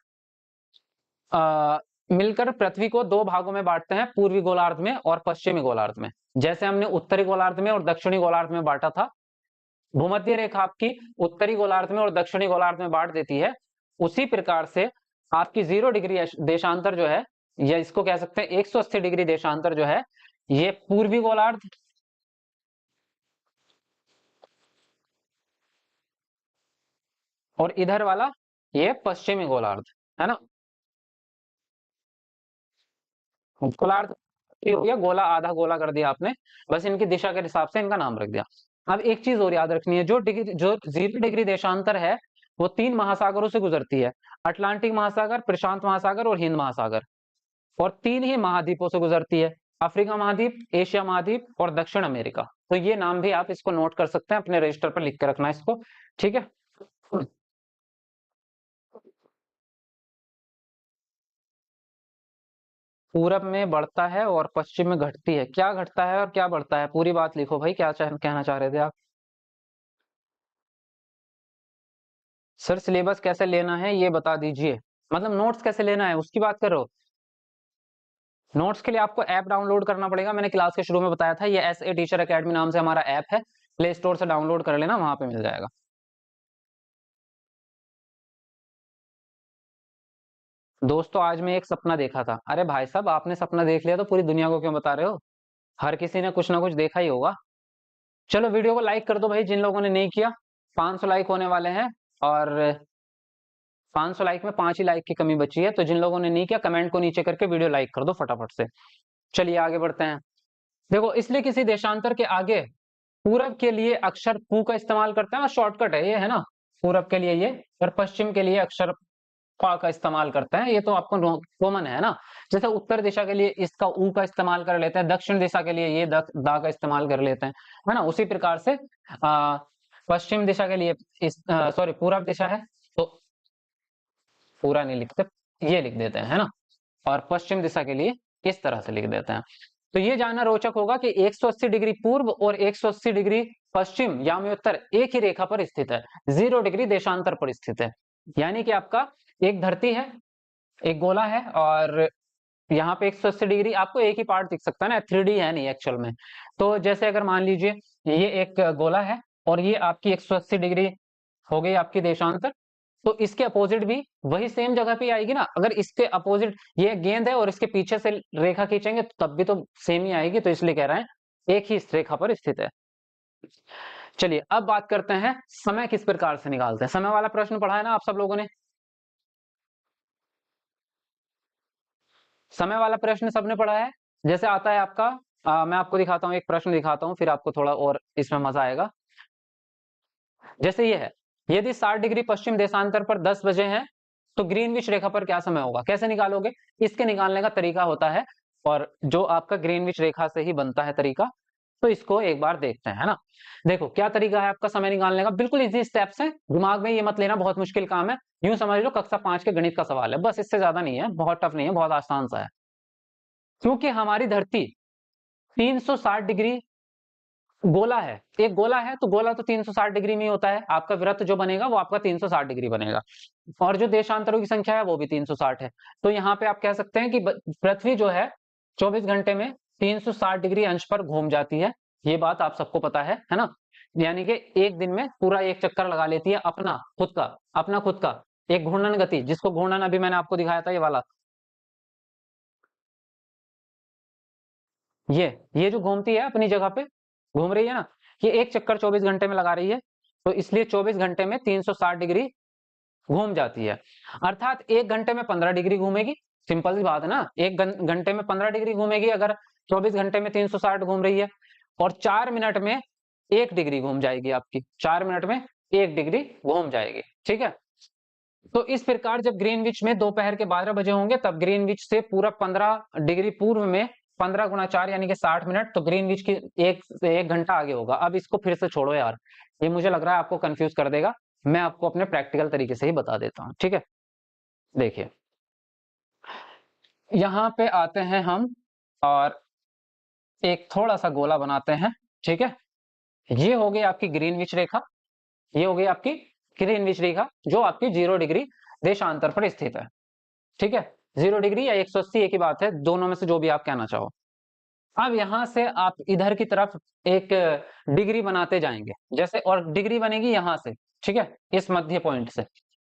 मिलकर पृथ्वी को दो भागों में बांटते हैं, पूर्वी गोलार्ध में और पश्चिमी गोलार्ध में। जैसे हमने उत्तरी गोलार्ध में और दक्षिणी गोलार्ध में बांटा था, भूमध्य रेखा आपकी उत्तरी गोलार्ध में और दक्षिणी गोलार्ध में बांट देती है, उसी प्रकार से आपकी 0 डिग्री देशांतर जो है, या इसको कह सकते हैं 180 डिग्री देशांतर जो है, ये पूर्वी गोलार्ध और इधर वाला ये पश्चिमी गोलार्ध, है ना। गोलार्ध हो गया, गोला आधा गोला कर दिया आपने, बस इनकी दिशा के हिसाब से इनका नाम रख दिया। अब एक चीज और याद रखनी है, जो 0 डिग्री देशांतर है वो 3 महासागरों से गुजरती है, अटलांटिक महासागर, प्रशांत महासागर और हिंद महासागर, और 3 ही महाद्वीपों से गुजरती है, अफ्रीका महाद्वीप, एशिया महाद्वीप और दक्षिण अमेरिका। तो ये नाम भी आप इसको नोट कर सकते हैं, अपने रजिस्टर पर लिख के रखना इसको, ठीक है। पूरब में बढ़ता है और पश्चिम में घटती है, क्या घटता है और क्या बढ़ता है, पूरी बात लिखो भाई, क्या कहना चाह रहे थे आप। सर सिलेबस कैसे लेना है ये बता दीजिए, मतलब नोट्स कैसे लेना है उसकी बात कर रहे हो। नोट्स के लिए आपको ऐप डाउनलोड करना पड़ेगा, मैंने क्लास के शुरू में बताया था, ये एस ए टीचर अकेडमी नाम से हमारा ऐप है, प्ले स्टोर से डाउनलोड कर लेना, वहां पे मिल जाएगा। दोस्तों आज मैं एक सपना देखा था। अरे भाई साहब आपने सपना देख लिया तो पूरी दुनिया को क्यों बता रहे हो, हर किसी ने कुछ ना कुछ देखा ही होगा। चलो वीडियो को लाइक कर दो भाई जिन लोगों ने नहीं किया, 500 लाइक होने वाले हैं, और 500 लाइक में 5 ही लाइक की कमी बची है, तो जिन लोगों ने नहीं किया कमेंट को नीचे करके वीडियो लाइक कर दो फटाफट से। चलिए आगे बढ़ते हैं। देखो इसलिए किसी देशांतर के आगे पूरब के लिए अक्षर पू का इस्तेमाल करते हैं, और शॉर्टकट है ये, है ना, पूरब के लिए ये, और पश्चिम के लिए अक्षर पा का इस्तेमाल करते हैं, ये तो आपको कॉमन है ना। जैसे उत्तर दिशा के लिए इसका ऊ का इस्तेमाल कर लेते हैं, दक्षिण दिशा के लिए ये दा का इस्तेमाल कर लेते हैं, है ना। उसी प्रकार से पश्चिम दिशा के लिए इस सॉरी पूरब दिशा है तो पूरा नहीं लिखते, ये लिख देते हैं, है ना, और पश्चिम दिशा के लिए इस तरह से लिख देते हैं। तो ये जानना रोचक होगा कि 180 डिग्री पूर्व और 180 डिग्री पश्चिम यामियोत्तर एक ही रेखा पर स्थित है, 0 डिग्री देशांतर पर स्थित है। यानी कि आपका एक धरती है, एक गोला है, और यहाँ पे 180 डिग्री आपको एक ही पार्ट दिख सकता है ना, 3D है नहीं एक्चुअल में। तो जैसे अगर मान लीजिए ये एक गोला है और ये आपकी 180 डिग्री हो गई आपकी देशांतर, तो इसके अपोजिट भी वही सेम जगह पे आएगी ना। अगर इसके अपोजिट ये गेंद है और इसके पीछे से रेखा खींचेंगे तो तब भी तो सेम ही आएगी, तो इसलिए कह रहे हैं एक ही इस रेखा पर स्थित है। चलिए अब बात करते हैं समय किस प्रकार से निकालते हैं। समय वाला प्रश्न पढ़ा है ना आप सब लोगों ने, समय वाला प्रश्न सबने पढ़ा है। जैसे आता है आपका मैं आपको दिखाता हूँ, एक प्रश्न दिखाता हूँ, फिर आपको थोड़ा और इसमें मजा आएगा। जैसे ये है, यदि 60 डिग्री पश्चिम देशांतर पर 10 बजे हैं तो ग्रीनविच रेखा पर क्या समय होगा, कैसे निकालोगे। इसके निकालने का तरीका होता है, और जो आपका ग्रीनविच रेखा से ही बनता है तरीका, तो इसको एक बार देखते हैं, है ना। देखो क्या तरीका है आपका समय निकालने का, बिल्कुल इजी स्टेप्स हैं, दिमाग में ये मत लेना बहुत मुश्किल काम है, यूं समझ लो कक्षा 5 के गणित का सवाल है, बस इससे ज्यादा नहीं है, बहुत टफ नहीं है, बहुत आसान सा है। क्योंकि हमारी धरती 360 डिग्री गोला है, एक गोला है तो गोला तो 360 डिग्री में ही होता है, आपका वृत्त जो बनेगा वो आपका 360 डिग्री बनेगा, और जो देशांतरों की संख्या है वो भी 360 है। तो यहाँ पे आप कह सकते हैं कि पृथ्वी जो है 24 घंटे में 360 डिग्री अंश पर घूम जाती है, ये बात आप सबको पता है ना। यानी कि एक दिन में पूरा एक चक्कर लगा लेती है अपना खुद का एक घूर्णन गति, जिसको घूर्णन अभी मैंने आपको दिखाया था, ये वाला, ये जो घूमती है अपनी जगह पे घूम रही है ना, ये एक चक्कर 24 घंटे में लगा रही है, तो इसलिए 24 घंटे में 360 डिग्री घूम जाती है। अर्थात एक घंटे में 15 डिग्री घूमेगी, सिंपल सी बात है ना, एक घंटे में 15 डिग्री घूमेगी अगर 24 घंटे में 360 घूम रही है, और 4 मिनट में 1 डिग्री घूम जाएगी आपकी, 4 मिनट में 1 डिग्री घूम जाएगी, ठीक है। तो इस प्रकार जब ग्रीनविच में दोपहर के 12 बजे होंगे, तब ग्रीनविच से पूरा 15 डिग्री पूर्व में 15 गुना 4 यानी कि 60 मिनट, तो ग्रीनविच की एक घंटा आगे होगा। अब इसको फिर से छोड़ो यार, ये मुझे लग रहा है आपको कंफ्यूज कर देगा, मैं आपको अपने प्रैक्टिकल तरीके से ही बता देता हूँ, ठीक है। देखिए यहाँ पे आते हैं हम और एक थोड़ा सा गोला बनाते हैं, ठीक है। ये हो गई आपकी ग्रीनविच रेखा, ये हो गई आपकी ग्रीनविच रेखा जो आपकी 0 डिग्री देशांतर पर स्थित है, ठीक है। 0 डिग्री या 180 एक ही बात है, दोनों में से जो भी आप कहना चाहो। अब यहां से आप इधर की तरफ एक डिग्री बनाते जाएंगे, जैसे, और डिग्री बनेगी यहां से, ठीक है, इस मध्य पॉइंट से।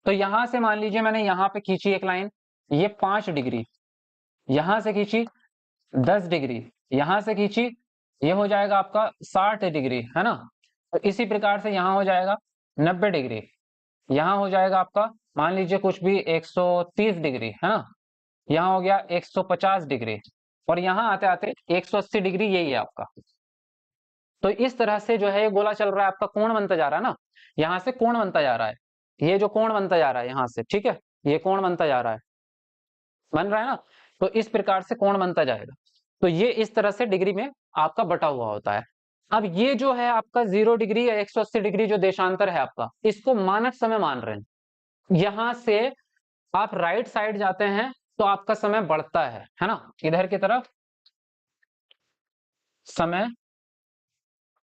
तो यहां से मान लीजिए मैंने यहां पे खींची एक लाइन, ये 5 डिग्री, यहां से खींची 10 डिग्री, यहां से खींची, ये हो जाएगा आपका 60 डिग्री, है ना। और इसी प्रकार से यहां हो जाएगा 90 डिग्री, यहां हो जाएगा आपका मान लीजिए कुछ भी 130 डिग्री, है ना। यहाँ हो गया 150 डिग्री, और यहाँ आते आते 180 डिग्री, यही है आपका। तो इस तरह से जो है ये गोला चल रहा है आपका, कोण बनता जा रहा है ना, यहाँ से कोण बनता जा रहा है, ये जो कोण बनता जा रहा है यहाँ से, ठीक है, ये कोण बनता जा रहा है, बन रहा है ना। तो इस प्रकार से कोण बनता जाएगा, तो ये इस तरह से डिग्री में आपका बटा हुआ होता है। अब ये जो है आपका 0 डिग्री या 180 डिग्री जो देशांतर है आपका, इसको मानक समय मान रहे हैं। यहां से आप राइट साइड जाते हैं तो आपका समय बढ़ता है ना, इधर की तरफ समय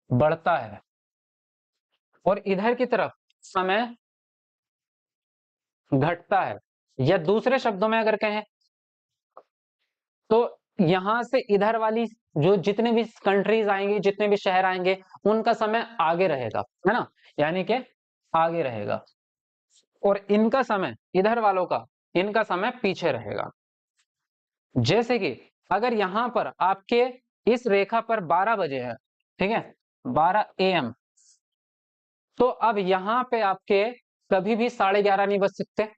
बढ़ता है, और इधर की तरफ समय घटता है। या दूसरे शब्दों में अगर कहें तो यहां से इधर वाली जो जितने भी कंट्रीज आएंगे, जितने भी शहर आएंगे, उनका समय आगे रहेगा, है ना, यानी कि आगे रहेगा, और इनका समय, इधर वालों का, इनका समय पीछे रहेगा। जैसे कि अगर यहां पर आपके इस रेखा पर 12 बजे है, ठीक है, 12 AM, तो अब यहां पे आपके कभी भी 11:30 नहीं बज सकते,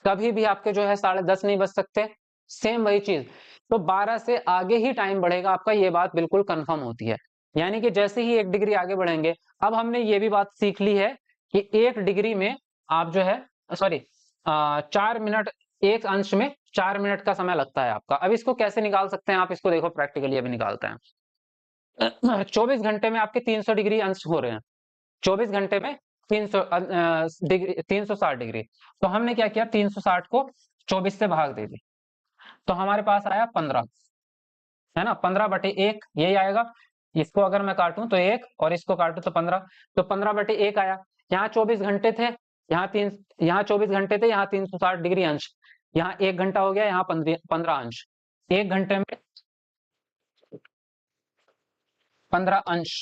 कभी भी आपके जो है 10:30 नहीं बज सकते, सेम वही चीज। तो 12 से आगे ही टाइम बढ़ेगा आपका, ये बात बिल्कुल कंफर्म होती है। यानी कि जैसे ही 1 डिग्री आगे बढ़ेंगे, अब हमने ये भी बात सीख ली है कि 1 डिग्री में आप जो है, सॉरी, 4 मिनट, एक अंश में 4 मिनट का समय लगता है आपका। अब इसको कैसे निकाल सकते हैं आप, इसको देखो प्रैक्टिकली अभी निकालते हैं। 24 घंटे में आपके 300 डिग्री अंश हो रहे हैं, 24 घंटे में 300 डिग्री, 360 डिग्री। तो हमने क्या किया, 360 को 24 से भाग दे दी, तो हमारे पास आया 15, है ना, 15/1 यही आएगा। इसको अगर मैं काटूं तो 1, और इसको काटूं तो 15, तो 15/1 आया। यहाँ 24 घंटे थे, यहाँ 24 घंटे थे, यहाँ 360 डिग्री अंश, यहाँ 1 घंटा हो गया, यहाँ 15 अंश, 1 घंटे में 15 अंश,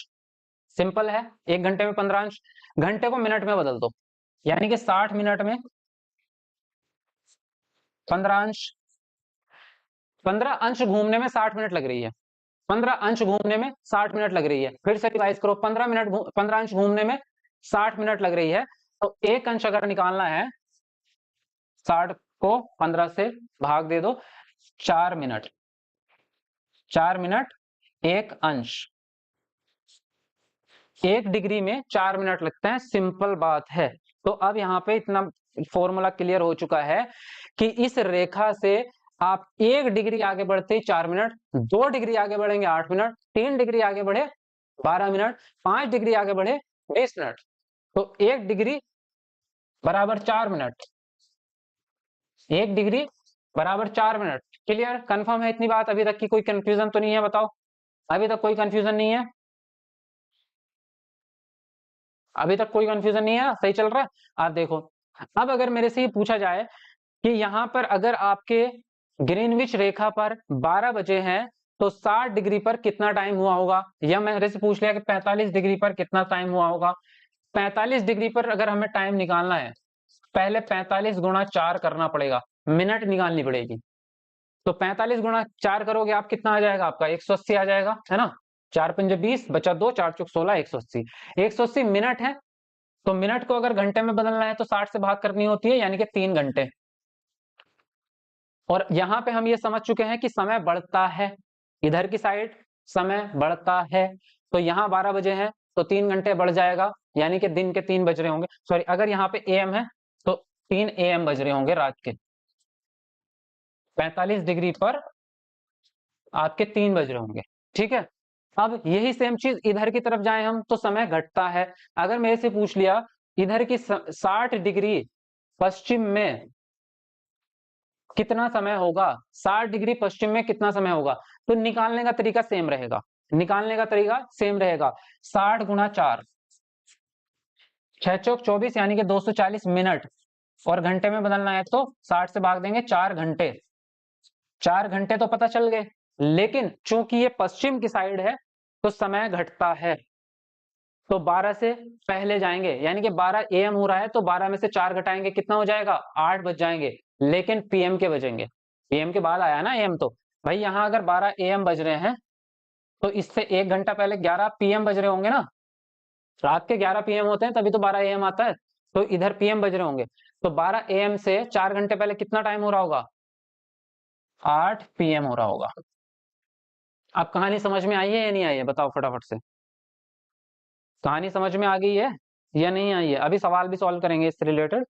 सिंपल है, 1 घंटे में 15 अंश। घंटे को मिनट में बदल दो, यानी कि 60 मिनट में 15 अंश, 15 अंश घूमने में 60 मिनट लग रही है, 15 अंश घूमने में 60 मिनट लग रही है। फिर से रिवाइज करो, 15 अंश घूमने में 60 मिनट लग रही है, तो एक अंश अगर निकालना है, 60 को 15 से भाग दे दो, 4 मिनट, 4 मिनट एक अंश, 1 डिग्री में 4 मिनट लगते हैं, सिंपल बात है। तो अब यहाँ पे इतना फॉर्मूला क्लियर हो चुका है कि इस रेखा से आप 1 डिग्री आगे बढ़ते ही 4 मिनट, 2 डिग्री आगे बढ़ेंगे 8 मिनट, 3 डिग्री आगे बढ़े 12 मिनट, 5 डिग्री आगे बढ़े 20 मिनट, तो 1 डिग्री बराबर 4 मिनट, 1 डिग्री बराबर 4 मिनट। क्लियर, कंफर्म है इतनी बात? अभी तक की कोई कंफ्यूजन तो नहीं है? बताओ, अभी तक कोई कंफ्यूजन नहीं है? अभी तक कोई कंफ्यूजन नहीं है, सही चल रहा है? आप देखो, अब अगर मेरे से ये पूछा जाए कि यहाँ पर अगर आपके ग्रीनविच रेखा पर 12 बजे हैं तो 60 डिग्री पर कितना टाइम हुआ होगा, या मेरे से पूछ लिया कि 45 डिग्री पर कितना टाइम हुआ होगा। 45 डिग्री पर अगर हमें टाइम निकालना है, पहले 45 गुणा 4 करना पड़ेगा, मिनट निकालनी पड़ेगी। तो 45 गुणा 4 करोगे आप, कितना आ जाएगा आपका? 180 आ जाएगा, है ना? 4 पंजे 20, बचा 2, 4 चौक 16, 180। 180 मिनट है, तो मिनट को अगर घंटे में बदलना है तो 60 से भाग करनी होती है, यानी कि 3 घंटे। और यहां पे हम ये समझ चुके हैं कि समय बढ़ता है, इधर की साइड समय बढ़ता है, तो यहाँ 12 बजे है तो 3 घंटे बढ़ जाएगा, यानी कि दिन के 3 बज रहे होंगे। सॉरी, अगर यहाँ पे एएम है तो 3 एएम बज रहे होंगे रात के। 45 डिग्री पर आपके 3 बज रहे होंगे, ठीक है। अब यही सेम चीज इधर की तरफ जाए हम तो समय घटता है। अगर मेरे से पूछ लिया इधर की 60 डिग्री पश्चिम में कितना समय होगा, 60 डिग्री पश्चिम में कितना समय होगा, तो निकालने का तरीका सेम रहेगा, निकालने का तरीका सेम रहेगा। 60 गुणा 4, 6 चौक 24, यानी कि 240 मिनट, और घंटे में बदलना है तो 60 से भाग देंगे, 4 घंटे। 4 घंटे तो पता चल गए, लेकिन चूंकि ये पश्चिम की साइड है तो समय घटता है, तो 12 से पहले जाएंगे, यानी कि 12 एएम हो रहा है तो 12 में से 4 घटाएंगे, कितना हो जाएगा? 8 बज जाएंगे, लेकिन पीएम के बजेंगे। पीएम के बाद आया ना एएम, तो भाई यहाँ अगर 12 एएम बज रहे हैं तो इससे 1 घंटा पहले 11 पीएम बज रहे होंगे ना, रात के 11 पीएम होते हैं तभी तो 12 एएम आता है, तो इधर पीएम बज रहे होंगे, तो 12 एएम से 4 घंटे पहले कितना टाइम हो रहा होगा? 8 पीएम हो रहा होगा। अब कहानी समझ में आई है या नहीं आई है? बताओ फटाफट से, कहानी समझ में आ गई है या नहीं आई है? अभी सवाल भी सॉल्व करेंगे इससे रिलेटेड।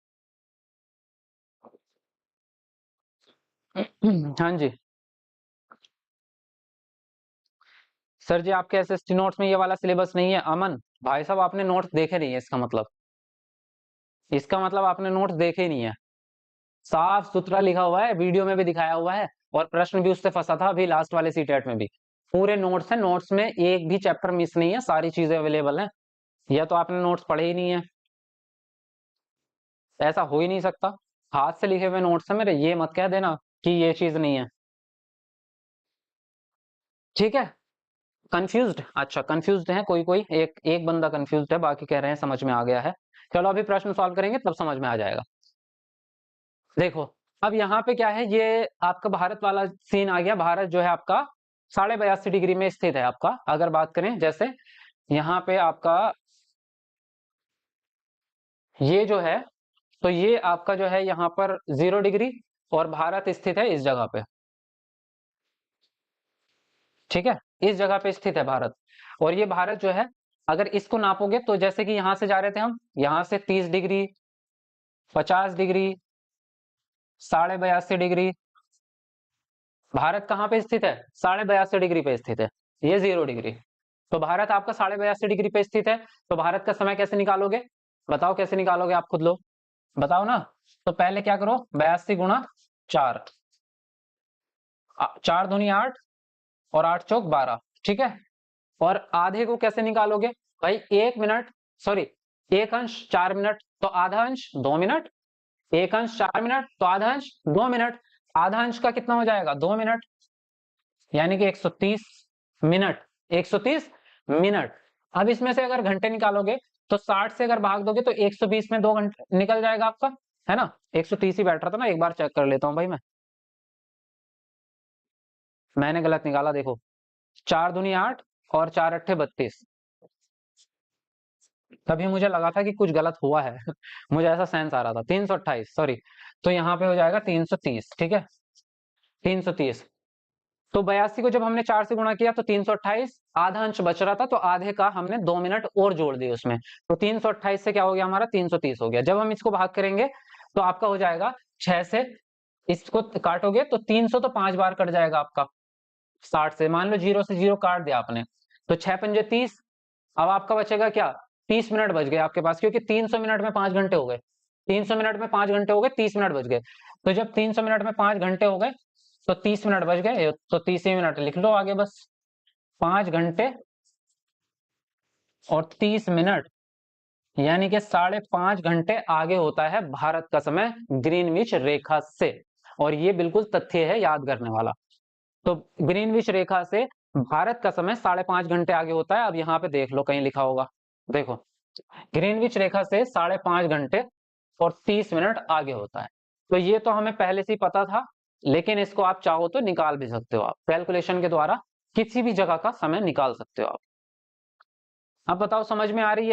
हाँ जी सर जी, आपके एसएसटी नोट्स में ये वाला सिलेबस नहीं है? अमन भाई साहब, आपने नोट्स देखे नहीं है, इसका मतलब आपने नोट्स देखे ही नहीं है। साफ सुथरा लिखा हुआ है, वीडियो में भी दिखाया हुआ है, और प्रश्न भी उससे फंसा था अभी लास्ट वाले सीटेट में भी। पूरे नोट्स है, नोट्स में एक भी चैप्टर मिस नहीं है, सारी चीजें अवेलेबल है। या तो आपने नोट्स पढ़े ही नहीं है, ऐसा हो ही नहीं सकता। हाथ से लिखे हुए नोट्स है मेरे, ये मत कह देना कि ये चीज नहीं है, ठीक है। कंफ्यूज्ड? अच्छा, कंफ्यूज्ड है कोई कोई, एक एक बंदा कंफ्यूज्ड है, बाकी कह रहे हैं समझ में आ गया है। चलो अभी प्रश्न सॉल्व करेंगे तब समझ में आ जाएगा। देखो, अब यहाँ पे क्या है, ये आपका भारत वाला सीन आ गया। भारत जो है आपका 82.5 डिग्री में स्थित है आपका। अगर बात करें जैसे यहाँ पे आपका ये जो है, तो ये आपका जो है यहाँ पर 0 डिग्री, और भारत स्थित है इस जगह पे, ठीक है, इस जगह पे स्थित है भारत। और ये भारत जो है, अगर इसको नापोगे तो जैसे कि यहां से जा रहे थे हम, यहां से 30 डिग्री, 50 डिग्री, 82.5 डिग्री, भारत कहाँ पे स्थित है? 82.5 डिग्री पे स्थित है, ये 0 डिग्री। तो भारत आपका 82.5 डिग्री पे स्थित है, तो भारत का समय कैसे निकालोगे? बताओ कैसे निकालोगे, आप खुद लो, बताओ ना। तो पहले क्या करो, 82 गुणा 4, 4 दूनी 8, और 8 चौक 12, ठीक है। और आधे को कैसे निकालोगे? भाई 1 मिनट, सॉरी, एक अंश 4 मिनट तो आधा अंश 2 मिनट, एक अंश 4 मिनट तो आधा अंश 2 मिनट, आधा अंश का कितना हो जाएगा? 2 मिनट, यानी कि 130 मिनट, 130 मिनट। अब इसमें से अगर घंटे निकालोगे तो 60 से अगर भाग दोगे तो 120 में 2 घंटे निकल जाएगा आपका, है ना? 130 ही बैठ रहा था ना, एक बार चेक कर लेता हूं भाई, मैंने गलत निकाला, देखो, 4 दूनी 8, और 4 अट्ठे 32, तभी मुझे लगा था कि कुछ गलत हुआ है मुझे ऐसा सेंस आ रहा था। 328, सॉरी, तो यहाँ पे हो जाएगा 330, ठीक है, 330। तो 82 को जब हमने 4 से गुणा किया तो 328, आधा अंश बच रहा था तो आधे का हमने 2 मिनट और जोड़ दिए उसमें, तो 328 से क्या हो गया हमारा? 330 हो गया। जब हम इसको भाग करेंगे तो आपका हो जाएगा 6 से, इसको काटोगे तो 300 तो 5 बार कट जाएगा आपका 60 से, मान लो 0 से 0 काट दिया आपने, तो 6 पंजे 30, अब आपका बचेगा क्या, 30 मिनट बच गए आपके पास, क्योंकि 300 मिनट में 5 घंटे हो गए, 300 मिनट में 5 घंटे हो गए, 30 मिनट बच गए। तो जब 300 मिनट में 5 घंटे हो गए तो 30 मिनट बच गए, तो 30 ही मिनट लिख लो आगे बस। 5 घंटे और 30 मिनट, यानी कि 5.5 घंटे आगे होता है भारत का समय ग्रीनविच रेखा से। और ये बिल्कुल तथ्य है याद करने वाला। तो ग्रीनविच रेखा से भारत का समय 5.5 घंटे आगे होता है। अब यहाँ पे देख लो, कहीं लिखा होगा, देखो, ग्रीनविच रेखा से 5.5 घंटे और 30 मिनट आगे होता है। तो ये तो हमें पहले से ही पता था, लेकिन इसको आप चाहो तो निकाल भी सकते हो, आप कैलकुलेशन के द्वारा किसी भी जगह का समय निकाल सकते हो आप। अब बताओ, समझ में आ रही है?